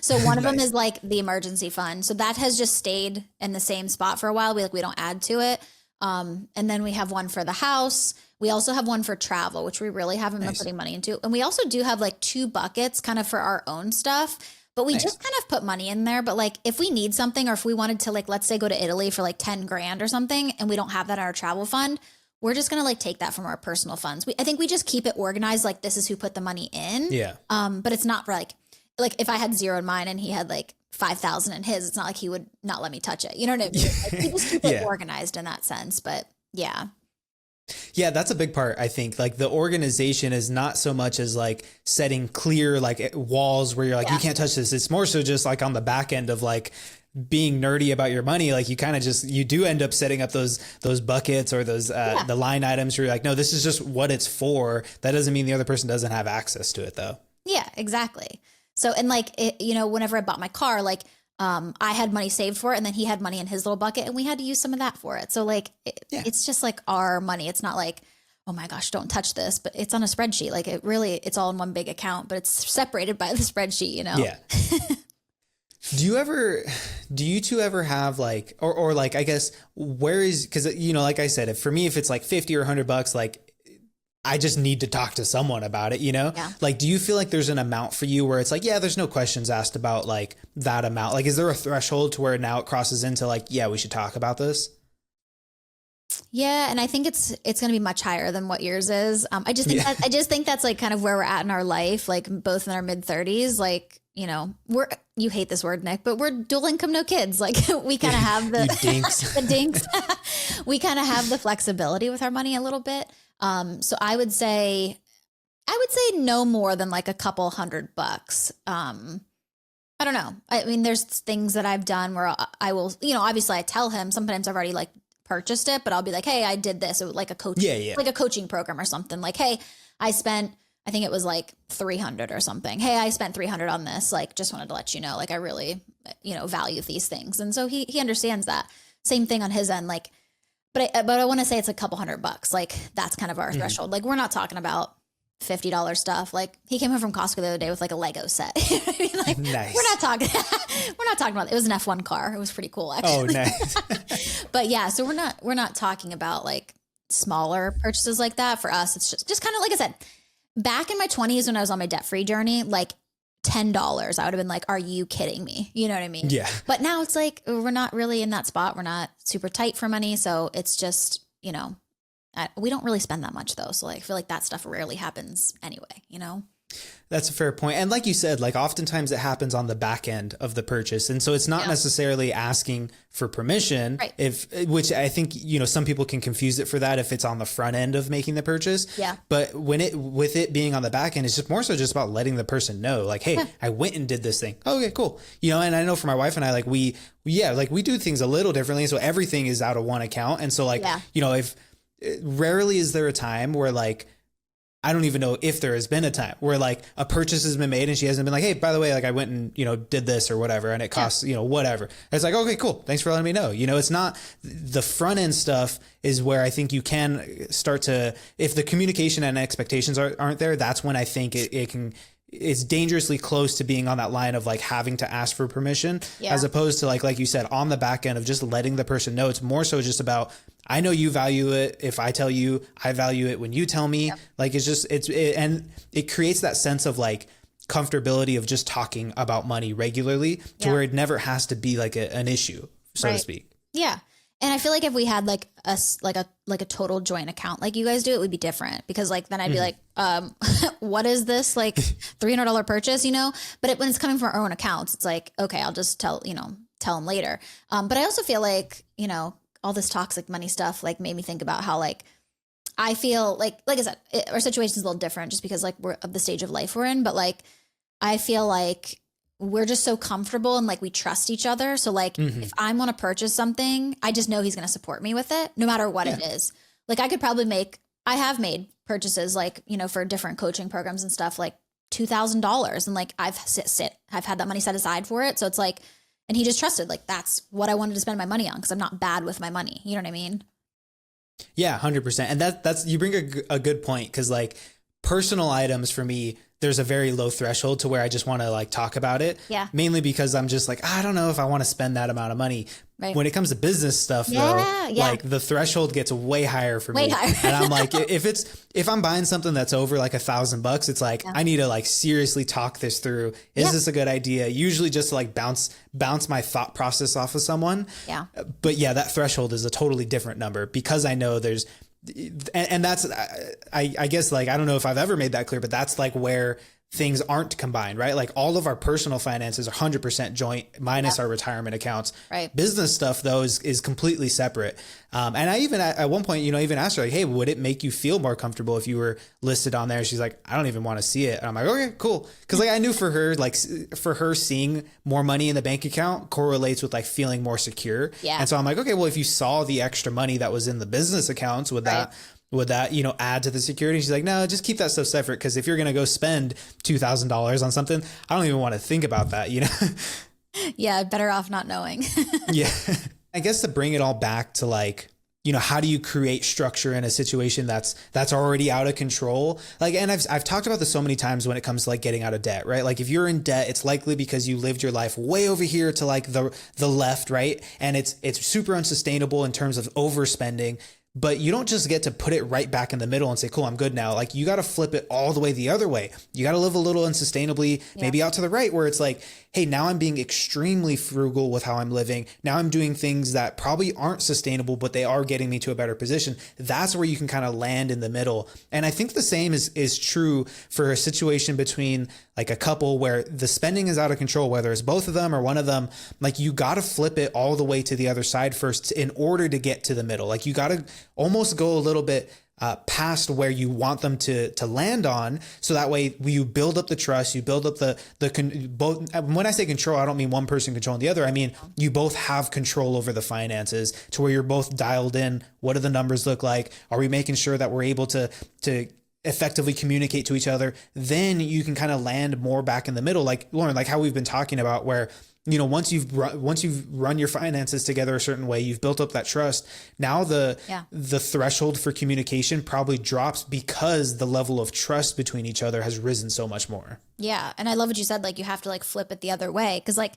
So one of them is like the emergency fund. So that has just stayed in the same spot for a while. We don't add to it. And then we have one for the house. We also have one for travel, which we really haven't been putting money into. And we also do have like 2 buckets kind of for our own stuff, but we just kind of put money in there. But like if we need something, or if we wanted to like, let's say go to Italy for like 10 grand or something, and we don't have that in our travel fund, we're just going to like take that from our personal funds. I think we just keep it organized. Like this is who put the money in. Yeah. But it's not like if I had 0 in mine and he had like 5,000 in his, it's not like he would not let me touch it. You know what I mean? Like, we just keep it organized in that sense. But yeah. Yeah, that's a big part. I think like the organization is not so much as like setting clear like walls where you're like, you can't touch this. It's more so just like on the back end of like being nerdy about your money. Like you kind of you do end up setting up those buckets or those, the line items where you're like, no, this is just what it's for. That doesn't mean the other person doesn't have access to it though. Yeah, exactly. So, and like, whenever I bought my car, like, I had money saved for it, and then he had money in his little bucket, and we had to use some of that for it. So like, it's just like our money. It's not like, oh my gosh, don't touch this, but it's on a spreadsheet. Like it's all in one big account, but it's separated by the spreadsheet, Yeah. Do you two ever have like, or like, I guess, cause like I said, if it's like 50 or $100, like I just need to talk to someone about it, Like, do you feel like there's an amount for you where it's like, yeah, there's no questions asked about like that amount? Like, is there a threshold to where now it crosses into like, yeah, we should talk about this? Yeah. And I think it's going to be much higher than what yours is. I just think that's like kind of where we're at in our life, like both in our mid-30s, like, you hate this word, Nick, but we're dual income, no kids. Like we kind of have the dinks. We kind of have the flexibility with our money a little bit. So I would say no more than like a couple $100. I I don't know. I mean, there's things that I've done where I will, obviously I tell him sometimes I've already like purchased it, but I'll be like, hey, I did this. It was like a coach, like a coaching program or something. Like, hey, I think it was like 300 or something. Hey, I spent 300 on this. Like, just wanted to let you know, like, I really, value these things. And so he understands that. Same thing on his end. Like, but I want to say it's a couple $100. Like, that's kind of our threshold. Like, we're not talking about $50 stuff. Like, he came home from Costco the other day with like a Lego set. You know what I mean? Like, nice. We're not talking about it. It was an F1 car. It was pretty cool, actually. Oh, nice. But yeah, so we're not talking about like smaller purchases like that. For us, it's just kind of like I said, back in my 20s when I was on my debt-free journey, like $10, I would have been like, are you kidding me? You know what I mean? Yeah. But now it's like, we're not really in that spot. We're not super tight for money. So it's just, we don't really spend that much though. So like, I feel like that stuff rarely happens anyway, That's a fair point. And like you said, like oftentimes it happens on the back end of the purchase. And so it's not necessarily asking for permission, right. Which I think, some people can confuse it for that if it's on the front end of making the purchase. Yeah. But with it being on the back end, it's just more so just about letting the person know like, hey, I went and did this thing. Okay, cool. And I know for my wife and I, like we do things a little differently. So everything is out of one account. And so like, if rarely is there a time where like, I don't even know if there has been a time where like a purchase has been made and she hasn't been like, hey, by the way, like I went and, did this or whatever, and it costs, whatever. It's like, okay, cool. Thanks for letting me know. It's not the front end stuff is where I think you can start to, if the communication and expectations aren't there, that's when I think it's dangerously close to being on that line of like having to ask for permission as opposed to like you said, on the back end of just letting the person know. It's more so just about, I know you value it. If I tell you, I value it when you tell me, like, and it creates that sense of like comfortability of just talking about money regularly to where it never has to be like an issue, so to speak. Yeah. And I feel like if we had like a total joint account, like you guys do, it would be different because like, then I'd be like, what is this like $300 purchase, but when it's coming from our own accounts, it's like, okay, I'll just tell them later. But I also feel like, all this toxic money stuff, like made me think about how like, I feel like I said, our situation is a little different just because like we're of the stage of life we're in, but like, I feel like we're just so comfortable and like we trust each other. So like if I want to purchase something, I just know he's going to support me with it no matter what it is. Like I could probably I have made purchases like, for different coaching programs and stuff like $2,000. And like I've had that money set aside for it. So it's like, and he just trusted like, that's what I wanted to spend my money on. Cause I'm not bad with my money. You know what I mean? Yeah, 100%. And that's, you bring a good point. Cause like personal items for me, there's a very low threshold to where I just want to like talk about it. Yeah. Mainly because I'm just like, I don't know if I want to spend that amount of money. Right. When it comes to business stuff though, like the threshold gets way higher for me. And I'm like, if I'm buying something that's over like $1,000, it's like, I need to like seriously talk this through. Is this a good idea? Usually just to like bounce my thought process off of someone. Yeah. But yeah, that threshold is a totally different number because I know there's, and that's, I guess like, I don't know if I've ever made that clear, but that's like where things aren't combined, right? Like all of our personal finances are 100% joint minus our retirement accounts. Right. Business stuff though is completely separate. And I even at one point, even asked her like, hey, would it make you feel more comfortable if you were listed on there? She's like, I don't even want to see it. And I'm like, okay, cool. Cause like I knew for her seeing more money in the bank account correlates with like feeling more secure. Yeah. And so I'm like, okay, well, if you saw the extra money that was in the business accounts, would that add to the security? She's like, no, just keep that stuff separate. Cause if you're going to go spend $2,000 on something, I don't even want to think about that, Yeah. Better off not knowing. Yeah. I guess to bring it all back to like, how do you create structure in a situation that's already out of control? Like, and I've talked about this so many times when it comes to like getting out of debt, right? Like if you're in debt, it's likely because you lived your life way over here to like the left, right? And it's super unsustainable in terms of overspending. But you don't just get to put it right back in the middle and say, cool, I'm good now. Like you got to flip it all the way the other way. You got to live a little unsustainably, maybe out to the right where it's like, hey, now I'm being extremely frugal with how I'm living. Now I'm doing things that probably aren't sustainable, but they are getting me to a better position. That's where you can kind of land in the middle. And I think the same is true for a situation between like a couple where the spending is out of control, whether it's both of them or one of them. Like you got to flip it all the way to the other side first in order to get to the middle. Like you got to almost go a little bit past where you want them to land on. So that way you build up the trust, you build up both. When I say control, I don't mean one person controlling the other. I mean, you both have control over the finances to where you're both dialed in. What do the numbers look like? Are we making sure that we're able to effectively communicate to each other? Then you can kind of land more back in the middle. Like Lauren, like how we've been talking about, where, you know, once you've run your finances together a certain way, you've built up that trust. Now the threshold for communication probably drops because the level of trust between each other has risen so much more. Yeah. And I love what you said. Like, you have to like flip it the other way. Cause like,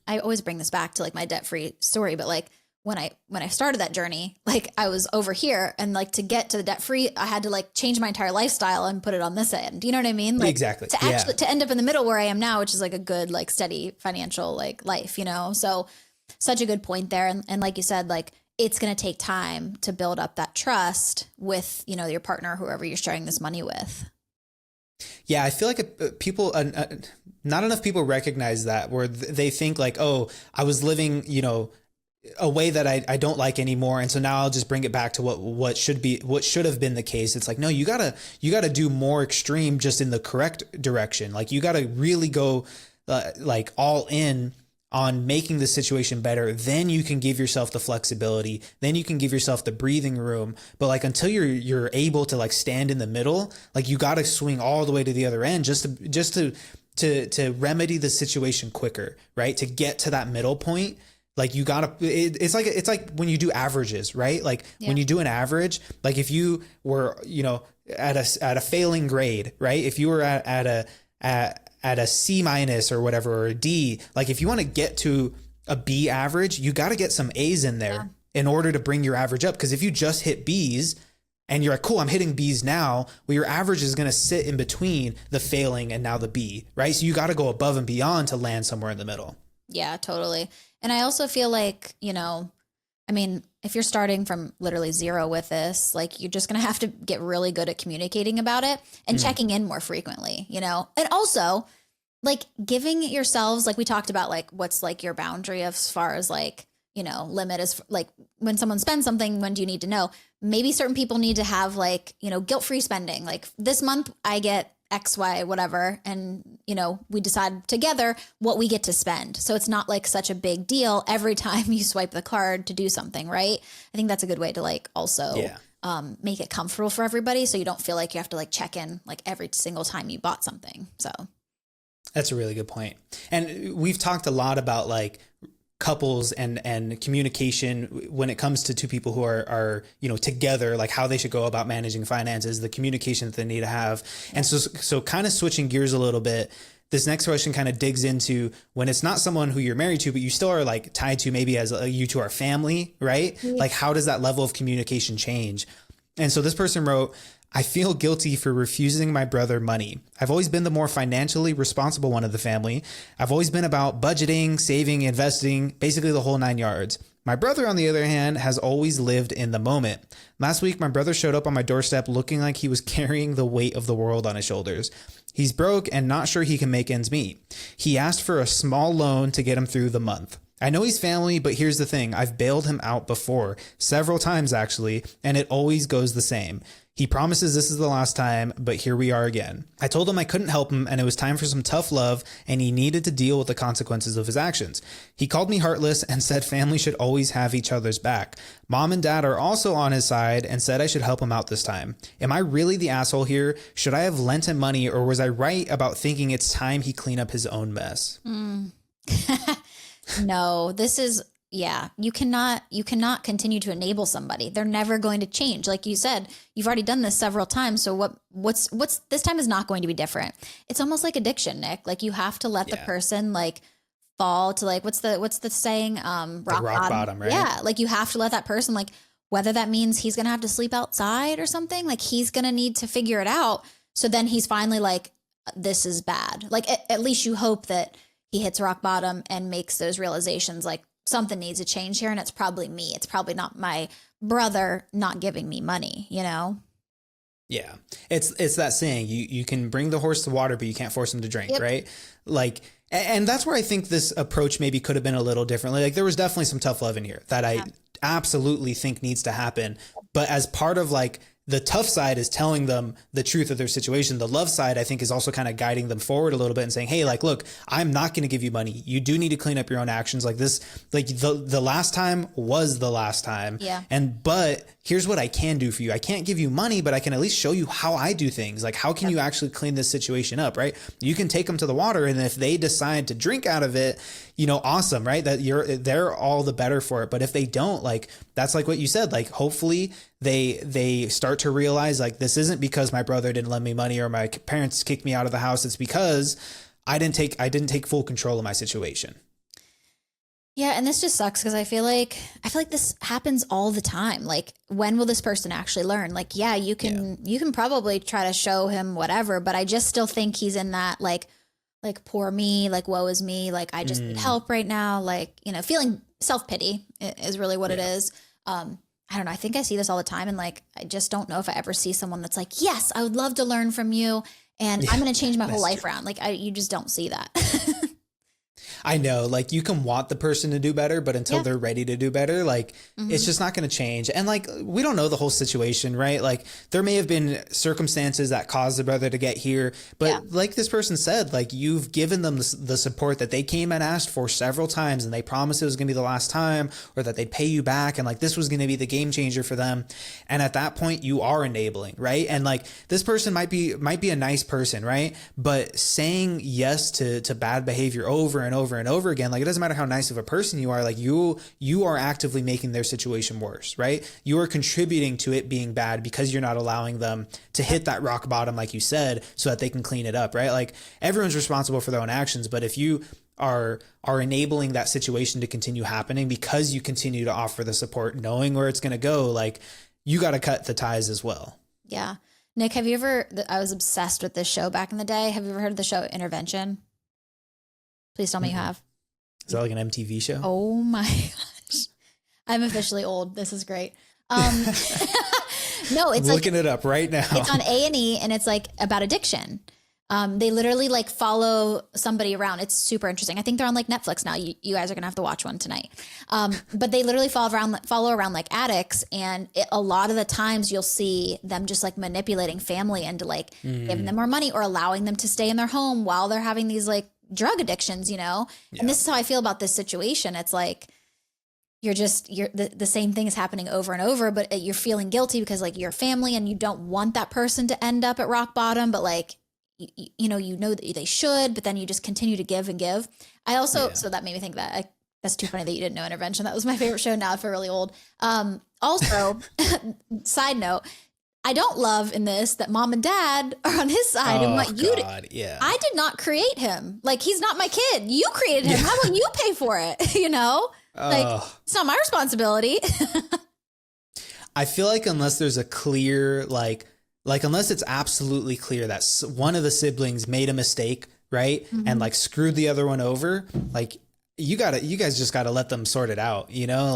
I always bring this back to like my debt-free story, but like when I started that journey, like I was over here, and like to get to the debt-free, I had to like change my entire lifestyle and put it on this end. You know what I mean? Like, exactly. To actually to end up in the middle where I am now, which is like a good, like steady financial like life, you know? So such a good point there. And like you said, like it's going to take time to build up that trust with, you know, your partner, whoever you're sharing this money with. Yeah, I feel like people, not enough people recognize that, where they think like, oh, I was living, you know, a way that I don't like anymore. And so now I'll just bring it back to what should have been the case. It's like, no, you gotta do more extreme, just in the correct direction. Like you gotta really go like all in on making the situation better. Then you can give yourself the flexibility. Then you can give yourself the breathing room. But like, until you're able to like stand in the middle, like you got to swing all the way to the other end just to remedy the situation quicker, right? To get to that middle point. Like you gotta, it's like when you do averages, right? Like when you do an average, like if you were, you know, at a failing grade, right? If you were at a C minus or whatever, or a D, like if you want to get to a B average, you got to get some A's in there in order to bring your average up. Because if you just hit B's and you're like, cool, I'm hitting B's now, well, your average is going to sit in between the failing and now the B, right? So you got to go above and beyond to land somewhere in the middle. Yeah, totally. And I also feel like, you know, I mean, if you're starting from literally zero with this, like you're just going to have to get really good at communicating about it and checking in more frequently, you know, and also like giving yourselves, like we talked about, like what's like your boundary as far as like, you know, limit is like when someone spends something, when do you need to know? Maybe certain people need to have like, you know, guilt-free spending. Like this month I get X, Y, whatever. And, you know, we decide together what we get to spend. So it's not like such a big deal every time you swipe the card to do something, right? I think that's a good way to like also make it comfortable for everybody. So you don't feel like you have to like check in like every single time you bought something. So that's a really good point. And we've talked a lot about like couples and communication when it comes to two people who are, you know, together, like how they should go about managing finances, the communication that they need to have. And so kind of switching gears a little bit, this next question kind of digs into when it's not someone who you're married to, but you still are like tied to maybe as you to our family, right? Yeah. Like how does that level of communication change? And so this person wrote, I feel guilty for refusing my brother money. I've always been the more financially responsible one of the family. I've always been about budgeting, saving, investing, basically the whole 9 yards. My brother, on the other hand, has always lived in the moment. Last week, my brother showed up on my doorstep looking like he was carrying the weight of the world on his shoulders. He's broke and not sure he can make ends meet. He asked for a small loan to get him through the month. I know he's family, but here's the thing. I've bailed him out before, several times actually, and it always goes the same. He promises this is the last time, but here we are again. I told him I couldn't help him and it was time for some tough love and he needed to deal with the consequences of his actions. He called me heartless and said family should always have each other's back. Mom and dad are also on his side and said I should help him out this time. Am I really the asshole here? Should I have lent him money or was I right about thinking it's time he clean up his own mess? No, this is, yeah, you cannot continue to enable somebody. They're never going to change. Like you said, you've already done this several times. So what's this time is not going to be different. It's almost like addiction, Nick. Like you have to let the person like fall to like, what's the saying? Rock bottom, right? Yeah. Like you have to let that person, like, whether that means he's going to have to sleep outside or something, like he's going to need to figure it out. So then he's finally like, this is bad. Like at least you hope that he hits rock bottom and makes those realizations like something needs to change here. And it's probably me. It's probably not my brother not giving me money, you know? Yeah. It's that saying, you can bring the horse to water, but you can't force him to drink, right? Like, and that's where I think this approach maybe could have been a little differently. Like there was definitely some tough love in here that I absolutely think needs to happen. But as part of like the tough side is telling them the truth of their situation. The love side, I think, is also kind of guiding them forward a little bit and saying, hey, like, look, I'm not going to give you money. You do need to clean up your own actions like this. Like the last time was the last time. Yeah. But here's what I can do for you. I can't give you money, but I can at least show you how I do things. Like, how can you actually clean this situation up, right? You can take them to the water, and if they decide to drink out of it, you know, awesome, right? They're all the better for it. But if they don't, like, that's like what you said, like, hopefully they start to realize, like, this isn't because my brother didn't lend me money or my parents kicked me out of the house. It's because I didn't take full control of my situation. Yeah, and this just sucks because I feel like this happens all the time. Like, when will this person actually learn? Like, yeah, you can probably try to show him whatever, but I just still think he's in that like poor me, like woe is me, like I just need help right now, like, you know, feeling self-pity is really what it is. I don't know. I think I see this all the time, and like I just don't know if I ever see someone that's like, yes, I would love to learn from you, and I'm going to change my whole life around. Like, you just don't see that. I know, like, you can want the person to do better, but until they're ready to do better, like, it's just not going to change. And like, we don't know the whole situation, right? Like, there may have been circumstances that caused the brother to get here, but like this person said, like, you've given them the support that they came and asked for several times, and they promised it was going to be the last time, or that they'd pay you back, and like, this was going to be the game changer for them. And at that point, you are enabling, right? And like, this person might be a nice person, right? But saying yes to bad behavior over and over and over again, like, it doesn't matter how nice of a person you are, like, you are actively making their situation worse, right? You are contributing to it being bad because you're not allowing them to hit that rock bottom, like you said, so that they can clean it up, right? Like, everyone's responsible for their own actions, but if you are enabling that situation to continue happening because you continue to offer the support, knowing where it's going to go, like, you got to cut the ties as well. Yeah. Nick, I was obsessed with this show back in the day. Have you ever heard of the show Intervention? Please tell me you have. Is that like an MTV show? Oh my gosh. I'm officially old. This is great. No, it's looking it up right now. It's on A&E, and it's like about addiction. They literally like follow somebody around. It's super interesting. I think they're on like Netflix now. You guys are going to have to watch one tonight. But they literally follow around like addicts. And a lot of the times you'll see them just like manipulating family into like giving them more money or allowing them to stay in their home while they're having these like drug addictions, you know? Yeah. And this is how I feel about this situation. It's like, the same thing is happening over and over, but you're feeling guilty because like you're family and you don't want that person to end up at rock bottom, but like, you know that they should, but then you just continue to give and give. I also, so that made me think that that's too funny that you didn't know Intervention. That was my favorite show. Now I feel really old. Also, side note, I don't love in this that mom and dad are on his side and want you to. I did not create him. Like, he's not my kid. You created him. How about you pay for it? You know, like, it's not my responsibility. I feel like unless there's a clear, like unless it's absolutely clear that one of the siblings made a mistake, right? And like screwed the other one over, like, you guys just gotta let them sort it out, you know,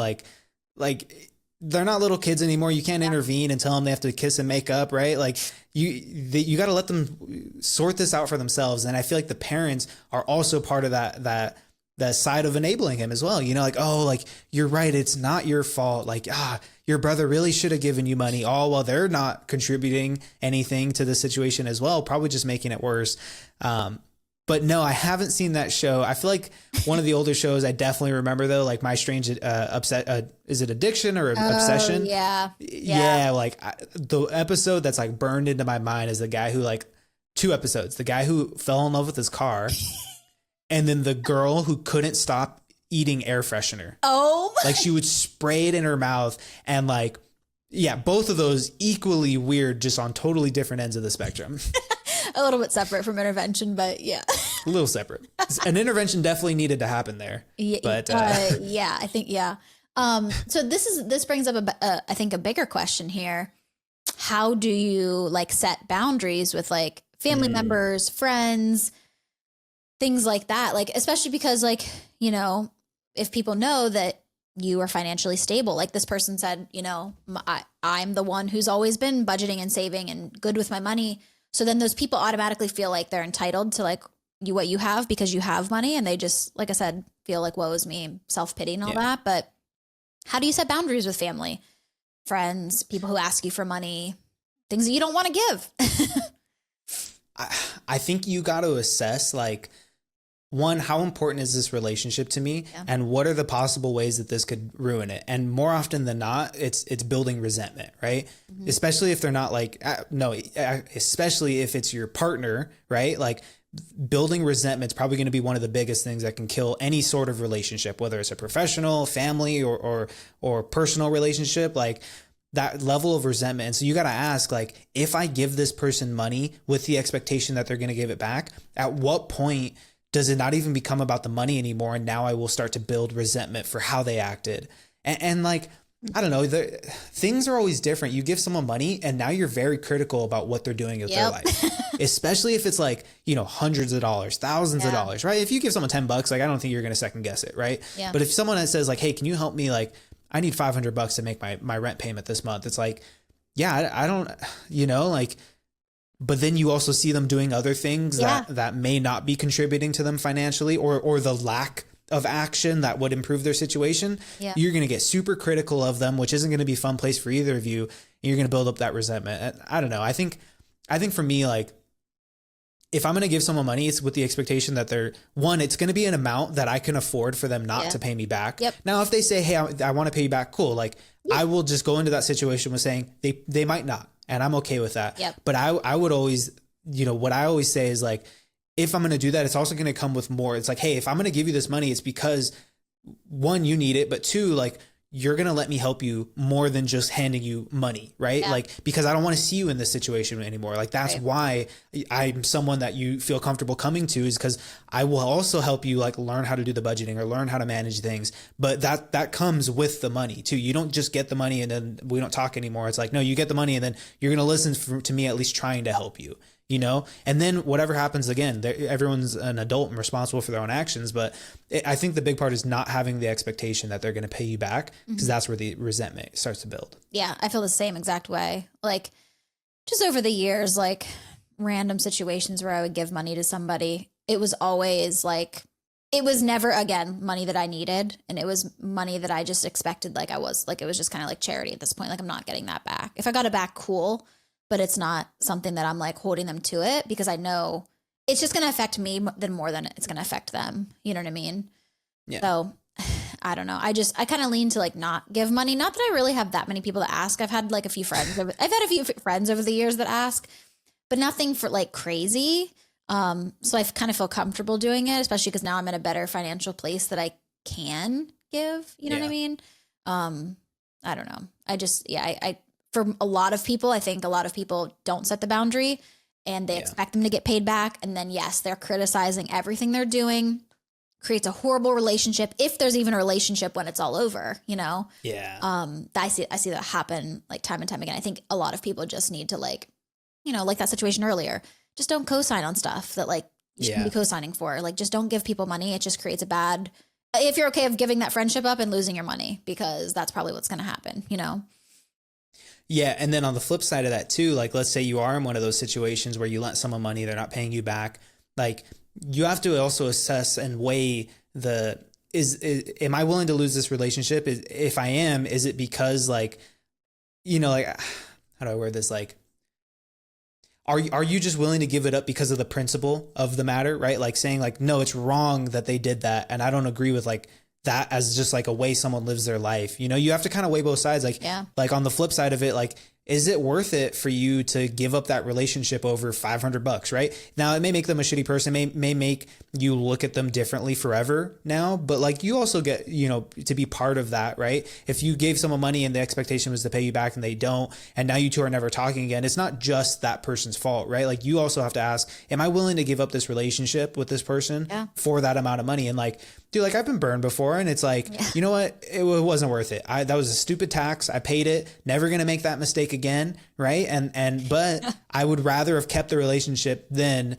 like they're not little kids anymore. You can't intervene and tell them they have to kiss and make up, right? Like, you got to let them sort this out for themselves. And I feel like the parents are also part of that side of enabling him as well. You know, like, oh, like, you're right, it's not your fault. Like, your brother really should have given you money, all while they're not contributing anything to the situation as well, probably just making it worse. But no, I haven't seen that show. I feel like one of the older shows I definitely remember, though, like My Strange is it Addiction or Obsession? Yeah. Like, the episode that's like burned into my mind is the guy who, like, 2 episodes, the guy who fell in love with his car and then the girl who couldn't stop eating air freshener. Oh, like, she would spray it in her mouth, and like, yeah, both of those equally weird, just on totally different ends of the spectrum. A little bit separate from Intervention, but yeah. A little separate. An intervention definitely needed to happen there. Yeah, but yeah, I think, yeah. So this brings up I think a bigger question here. How do you like set boundaries with like family members, friends, things like that? Like, especially because, like, you know, if people know that you are financially stable, like this person said, you know, I'm the one who's always been budgeting and saving and good with my money. So then those people automatically feel like they're entitled to like what you have because you have money, and they just, like I said, feel like woe is me, self-pity and all that. But how do you set boundaries with family, friends, people who ask you for money? things that you don't want to give. I think you got to assess like, one, how important is this relationship to me? Yeah. And what are the possible ways that this could ruin it? And more often than not, it's building resentment, right? Mm-hmm. Especially if they're not like, especially if it's your partner, right? Like building resentment is probably going to be one of the biggest things that can kill any sort of relationship, whether it's a professional, family, or personal relationship, like that level of resentment. And so you got to ask, like, if I give this person money with the expectation that they're going to give it back, at what point does it not even become about the money anymore? And now I will start to build resentment for how they acted. And like, I don't know, things are always different. You give someone money and now you're very critical about what they're doing with their life, especially if it's like, hundreds of dollars, thousands of dollars, right? If you give someone $10, like, I don't think you're going to second guess it. Right. Yeah. But if someone that says like, hey, can you help me? Like, I need $500 to make my rent payment this month. It's like, yeah, I don't, like, but then you also see them doing other things that may not be contributing to them financially, or the lack of action that would improve their situation. Yeah. You're going to get super critical of them, which isn't going to be a fun place for either of you. And you're going to build up that resentment. And I don't know. I think for me, like, if I'm going to give someone money, it's with the expectation that it's going to be an amount that I can afford for them not to pay me back. Yep. Now, if they say, hey, I want to pay you back, cool. Like, I will just go into that situation with saying they might not. And I'm okay with that. Yep. But I would always, what I always say is like, if I'm going to do that, it's also going to come with more. It's like, hey, if I'm going to give you this money, it's because one, you need it, but two, like, you're going to let me help you more than just handing you money, right? Yeah. Like, because I don't want to see you in this situation anymore. Like, that's why I'm someone that you feel comfortable coming to, is because I will also help you like learn how to do the budgeting or learn how to manage things. But that comes with the money too. You don't just get the money and then we don't talk anymore. It's like, no, you get the money and then you're going to listen to me at least trying to help you. And then whatever happens, again, everyone's an adult and responsible for their own actions. But I think the big part is not having the expectation that they're going to pay you back, because that's where the resentment starts to build. Yeah, I feel the same exact way. Like, just over the years, like random situations where I would give money to somebody, it was always like, it was never, again, money that I needed. And it was money that I just expected. Like, it was just kind of like charity at this point. Like, I'm not getting that back. If I got it back, cool. But it's not something that I'm like holding them to it, because I know it's just going to affect me more than it's going to affect them. You know what I mean? Yeah. So I don't know. I kind of lean to like not give money. Not that I really have that many people that ask. I've had like a few friends. I've had a few friends over the years that ask, but nothing for like crazy. So I kind of feel comfortable doing it, especially because now I'm in a better financial place that I can give. You know what I mean? I don't know. I for a lot of people, I think a lot of people don't set the boundary and they expect them to get paid back. And then, yes, they're criticizing everything they're doing, creates a horrible relationship. If there's even a relationship when it's all over, Yeah. I see that happen like time and time again. I think a lot of people just need to like that situation earlier, just don't co-sign on stuff that like you shouldn't be co-signing for. Like, just don't give people money. It just creates if you're okay of giving that friendship up and losing your money, because that's probably what's going to happen, Yeah. And then on the flip side of that too, like, let's say you are in one of those situations where you lent someone money, they're not paying you back. Like, you have to also assess and weigh am I willing to lose this relationship? If I am, is it because like, like, how do I word this? Like, are you just willing to give it up because of the principle of the matter? Right. Like saying like, no, it's wrong that they did that. And I don't agree with like that as just like a way someone lives their life. You have to kind of weigh both sides. Like, like on the flip side of it, like, is it worth it for you to give up that relationship over $500, right? Now, it may make them a shitty person, may make you look at them differently forever now, but like, you also get, to be part of that, right? If you gave someone money and the expectation was to pay you back and they don't, and now you two are never talking again, it's not just that person's fault, right? Like, you also have to ask, am I willing to give up this relationship with this person for that amount of money? And like, dude, like, I've been burned before, and it's like, you know what? It wasn't worth it. That was a stupid tax. I paid it. Never going to make that mistake again. Right. But I would rather have kept the relationship than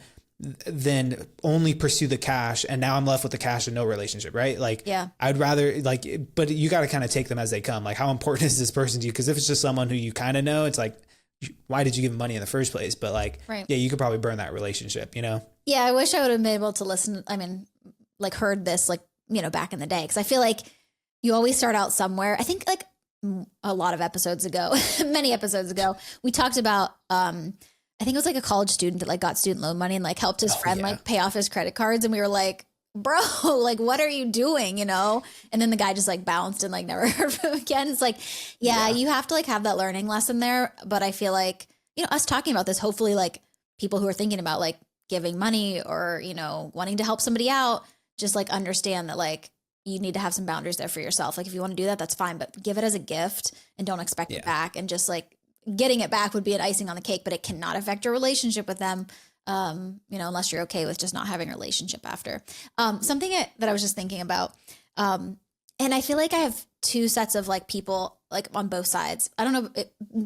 only pursue the cash. And now I'm left with the cash and no relationship. Right. Like, I'd rather like, but you got to kind of take them as they come. Like, how important is this person to you? Cause if it's just someone who you kind of know, it's like, why did you give them money in the first place? But like, you could probably burn that relationship, Yeah. I wish I would have been able to listen. I mean, like, heard this, like, back in the day. Cause I feel like you always start out somewhere. I think like a lot of episodes ago, many episodes ago, we talked about, I think it was like a college student that like got student loan money and like helped his friend like pay off his credit cards. And we were like, bro, like, what are you doing? You know? And then the guy just like bounced and like never heard from him again. It's like, you have to like have that learning lesson there. But I feel like, you know, us talking about this, hopefully like people who are thinking about like giving money or, you know, wanting to help somebody out, just like understand that like you need to have some boundaries there for yourself. Like if you want to do that, that's fine, but give it as a gift and don't expect it back. And just like getting it back would be an icing on the cake, but it cannot affect your relationship with them. You know, unless you're okay with just not having a relationship after. Something that I was just thinking about, and I feel like I have two sets of like people like on both sides. I don't know,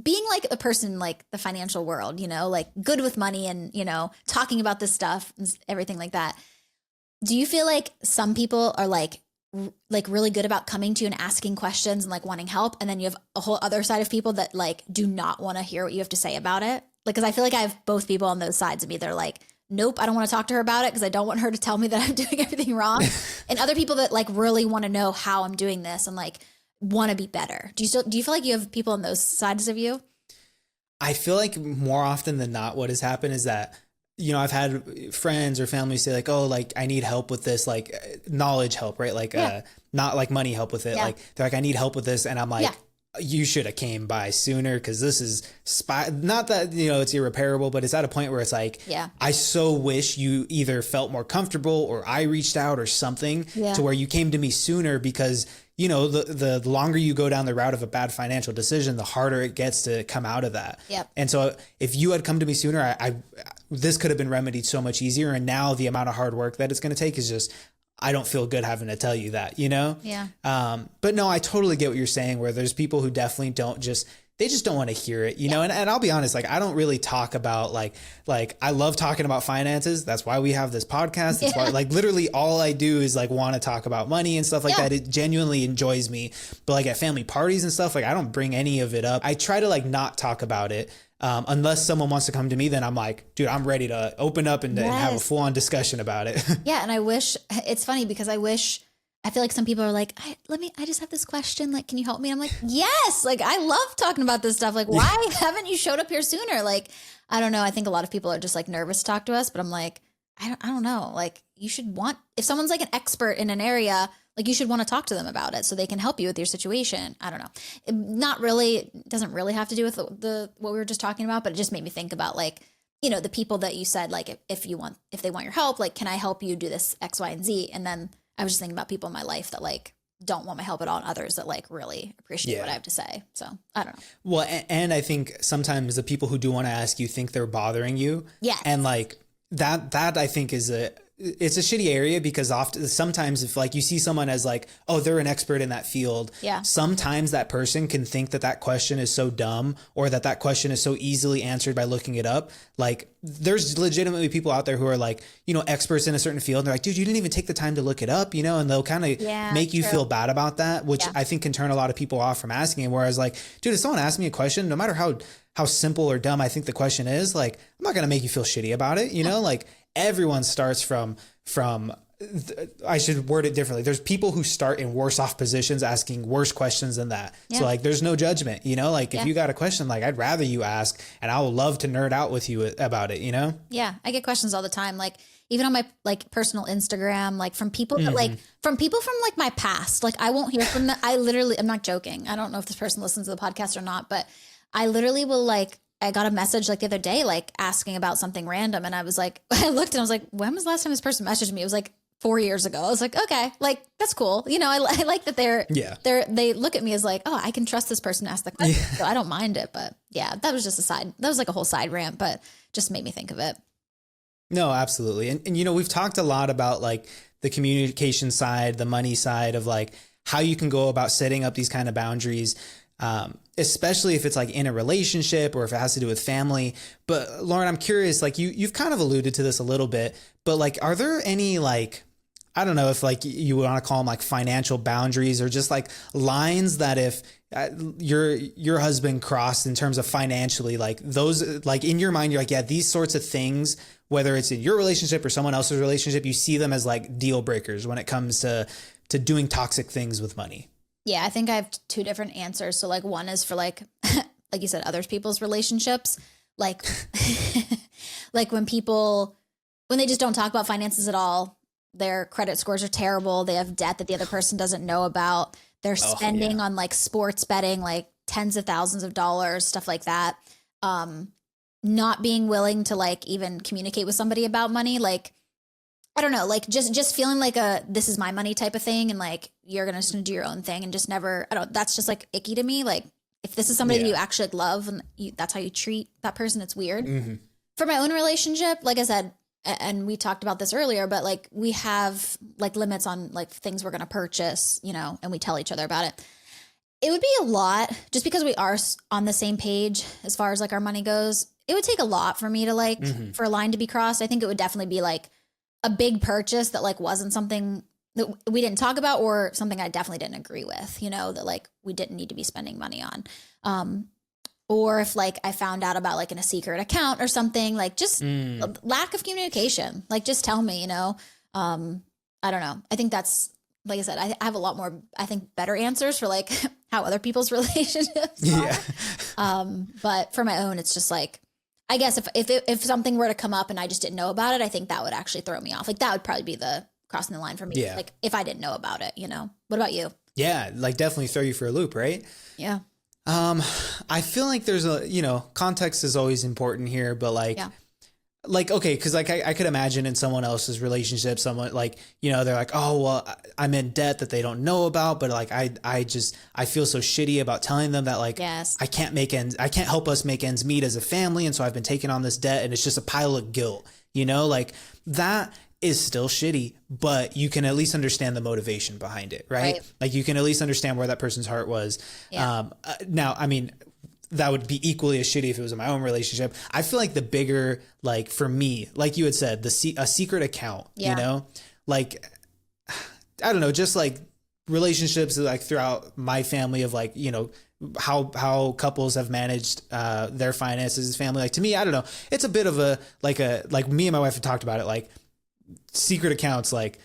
being like a person like the financial world, you know, like good with money and, you know, talking about this stuff and everything like that. Do you feel like some people are like really good about coming to you and asking questions and like wanting help, and then you have a whole other side of people that like do not want to hear what you have to say about it? Like, cause I feel like I have both people on those sides of me. They're like, nope, I don't want to talk to her about it because I don't want her to tell me that I'm doing everything wrong. And other people that like really want to know how I'm doing this and like want to be better. Do you feel like you have people on those sides of you? I feel like more often than not, what has happened is that, you know, I've had friends or family say like, oh, like I need help with this, like knowledge help, right? Like, not like money help with it. Like they're like, I need help with this. And I'm like, you should have came by sooner. Cause this is not that, you know, it's irreparable, but it's at a point where it's like, I so wish you either felt more comfortable or I reached out or something to where you came to me sooner, because you know, the longer you go down the route of a bad financial decision, the harder it gets to come out of that. And so if you had come to me sooner, this could have been remedied so much easier. And now the amount of hard work that it's going to take is just, I don't feel good having to tell you that, you know? But no, I totally get what you're saying, where there's people who definitely they just don't want to hear it, you know? And I'll be honest, like, I don't really talk about like I love talking about finances. That's why we have this podcast. That's why, like, literally all I do is like want to talk about money and stuff like that. It genuinely enjoys me. But like at family parties and stuff, like I don't bring any of it up. I try to like not talk about it. Unless someone wants to come to me, then I'm like, dude, I'm ready to open up and have a full on discussion about it. And I wish, it's funny because I feel like some people are like, I just have this question. Like, can you help me? I'm like, yes. Like, I love talking about this stuff. Like, why haven't you showed up here sooner? Like, I don't know. I think a lot of people are just like nervous to talk to us, but I'm like, I don't know. Like, you should if someone's like an expert in an area, like you should want to talk to them about it so they can help you with your situation. I don't know. It doesn't really have to do with what we were just talking about, but it just made me think about like, you know, the people that you said, like, if they want your help, like, can I help you do this X, Y, and Z? And then I was just thinking about people in my life that like don't want my help at all, and others that like really appreciate what I have to say. So I don't know. Well, and I think sometimes the people who do want to ask you think they're bothering you. And like that I think it's a shitty area, because sometimes if like you see someone as like, oh, they're an expert in that field. Sometimes that person can think that question is so dumb, or that question is so easily answered by looking it up. Like there's legitimately people out there who are like, you know, experts in a certain field. And they're like, dude, you didn't even take the time to look it up, you know, and they'll kind of make you feel bad about that, which I think can turn a lot of people off from asking. Whereas like, dude, if someone asks me a question, no matter how simple or dumb I think the question is, like, I'm not going to make you feel shitty about it. You know, like everyone starts from I should word it differently. There's people who start in worse off positions asking worse questions than that. So like, there's no judgment, you know, like if you got a question, like I'd rather you ask, and I would love to nerd out with you about it, you know? I get questions all the time. Like even on my like personal Instagram, like from people that like from my past, like I won't hear from them. I'm not joking. I don't know if this person listens to the podcast or not, but I literally will like, I got a message like the other day, like asking about something random. And I was like, I looked and I was like, when was the last time this person messaged me? It was like 4 years ago. I was like, okay, like that's cool. You know, I like that they look at me as like, oh, I can trust this person to ask the question. So I don't mind it. But yeah, that was like a whole side rant, but just made me think of it. No, absolutely. And you know, we've talked a lot about like the communication side, the money side of like how you can go about setting up these kind of boundaries. Especially if it's like in a relationship or if it has to do with family. But Lauren, I'm curious, like you've kind of alluded to this a little bit, but like, are there any like, I don't know if like you want to call them like financial boundaries, or just like lines that if your husband crossed in terms of financially, like those, like in your mind, you're like, yeah, these sorts of things, whether it's in your relationship or someone else's relationship, you see them as like deal breakers when it comes to doing toxic things with money? Yeah, I think I have two different answers. So like one is for like like you said, other people's relationships. Like like when they just don't talk about finances at all, their credit scores are terrible, they have debt that the other person doesn't know about, they're spending on like sports betting, like tens of thousands of dollars, stuff like that. Not being willing to like even communicate with somebody about money, like I don't know, like just feeling like a this is my money type of thing, and like you're gonna just do your own thing and just never. I don't. That's just like icky to me. Like if this is somebody that you actually love and that's how you treat that person, it's weird. For my own relationship, like I said, and we talked about this earlier, but like we have like limits on like things we're gonna purchase, you know, and we tell each other about it. It would be a lot just because we are on the same page as far as like our money goes. It would take a lot for me to like for a line to be crossed. I think it would definitely be like a big purchase that like wasn't something that we didn't talk about or something I definitely didn't agree with, you know, that like we didn't need to be spending money on. Or if like I found out about like in a secret account or something, like just lack of communication, like just tell me, you know. I don't know. I think that's, like I said, I have a lot more, I think, better answers for like how other people's relationships are. But for my own, it's just like, I guess if something were to come up and I just didn't know about it, I think that would actually throw me off. Like that would probably be the crossing the line for me. Yeah. Like if I didn't know about it, you know. What about you? Yeah, like definitely throw you for a loop, right? Yeah. I feel like there's a, you know, context is always important here, but like, okay, because like I could imagine in someone else's relationship, someone like, you know, they're like, oh, well, I'm in debt that they don't know about, but like I feel so shitty about telling them that like I can't help us make ends meet as a family, and so I've been taking on this debt, and it's just a pile of guilt, you know, like that is still shitty, but you can at least understand the motivation behind it, right? Like you can at least understand where that person's heart was. Now, I mean, that would be equally as shitty if it was in my own relationship. I feel like the bigger, like for me, like you had said, a secret account, you know, like, I don't know, just like relationships like throughout my family of like, you know, how couples have managed their finances as family. Like to me, I don't know, it's a bit of a, like me and my wife have talked about it, like secret accounts, like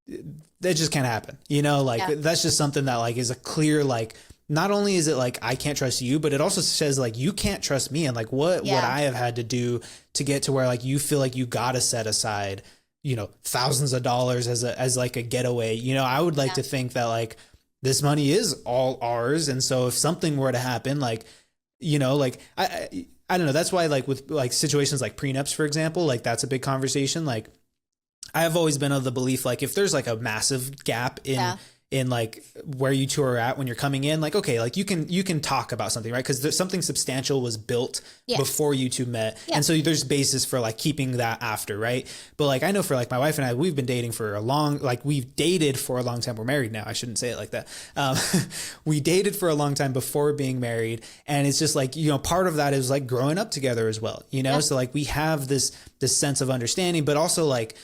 that just can't happen, you know, like that's just something that like is a clear, like, not only is it like, I can't trust you, but it also says like, you can't trust me. And like what I have had to do to get to where like, you feel like you got to set aside, you know, thousands of dollars as like a getaway, you know. I would like to think that like this money is all ours. And so if something were to happen, like, you know, like I don't know. That's why like with like situations like prenups, for example, like that's a big conversation. Like I have always been of the belief, like if there's like a massive gap in like where you two are at when you're coming in, like, okay, like you can talk about something, right? Because there's something substantial was built before you two met. And so there's basis for like keeping that after, right? But like, I know for like my wife and I, we've dated for a long time. We're married now. I shouldn't say it like that. We dated for a long time before being married. And it's just like, you know, part of that is like growing up together as well, you know? So like we have this sense of understanding, but also like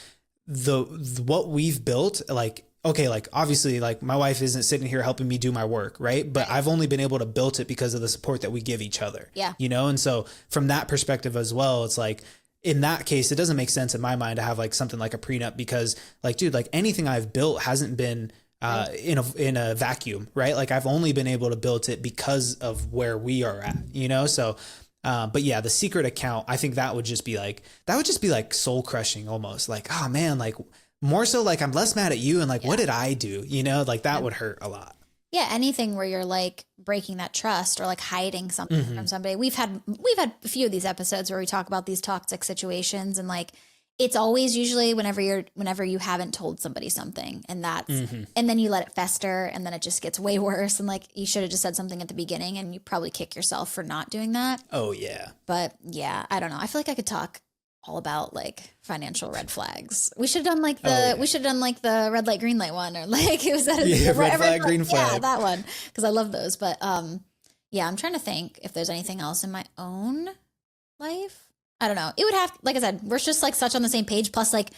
what we've built, like, okay, like obviously like my wife isn't sitting here helping me do my work, right? But I've only been able to build it because of the support that we give each other. Yeah. You know, and so from that perspective as well, it's like in that case, it doesn't make sense in my mind to have like something like a prenup, because like, dude, like anything I've built hasn't been in a vacuum, right? Like I've only been able to build it because of where we are at, you know? So but yeah, the secret account, I think that would just be like soul crushing almost, like, oh man, like more so like I'm less mad at you and like, what did I do? You know, like that would hurt a lot. Yeah. Anything where you're like breaking that trust or like hiding something from somebody. We've had a few of these episodes where we talk about these toxic situations, and like, it's always usually whenever you haven't told somebody something, and that's, and then you let it fester, and then it just gets way worse. And like, you should have just said something at the beginning, and you probably kick yourself for not doing that. Oh yeah. But yeah, I don't know. I feel like I could talk all about like financial red flags. We should have done like the red light, green light one, or like, it was that red flag, green flag. Yeah, that one. Cause I love those. But yeah, I'm trying to think if there's anything else in my own life. I don't know. It would have, like I said, we're just like such on the same page. Plus like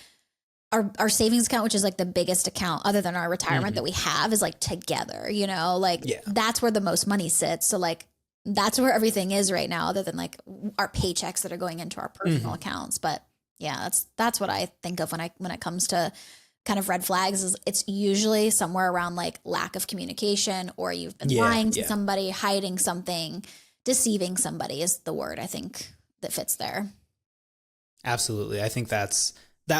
our savings account, which is like the biggest account other than our retirement that we have, is like together, you know, like that's where the most money sits. So like, that's where everything is right now, other than like our paychecks that are going into our personal accounts. But yeah, that's what I think of when it comes to kind of red flags is it's usually somewhere around like lack of communication, or you've been lying to somebody, hiding something, deceiving somebody is the word I think that fits there. Absolutely. I think that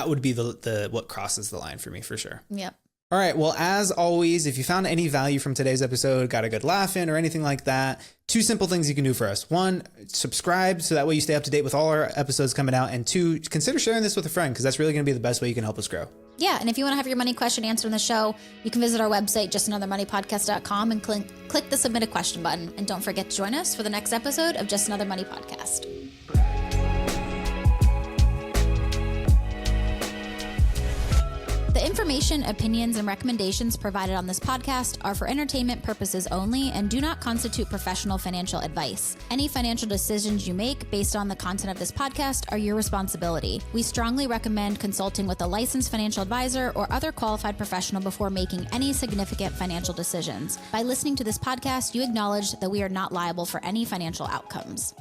would be the what crosses the line for me for sure. Yep. All right. Well, as always, if you found any value from today's episode, got a good laugh in or anything like that, 2 simple things you can do for us. 1, subscribe so that way you stay up to date with all our episodes coming out. And 2, consider sharing this with a friend because that's really going to be the best way you can help us grow. Yeah. And if you want to have your money question answered on the show, you can visit our website, justanothermoneypodcast.com, and click the submit a question button. And don't forget to join us for the next episode of Just Another Money Podcast. The information, opinions, and recommendations provided on this podcast are for entertainment purposes only and do not constitute professional financial advice. Any financial decisions you make based on the content of this podcast are your responsibility. We strongly recommend consulting with a licensed financial advisor or other qualified professional before making any significant financial decisions. By listening to this podcast, you acknowledge that we are not liable for any financial outcomes.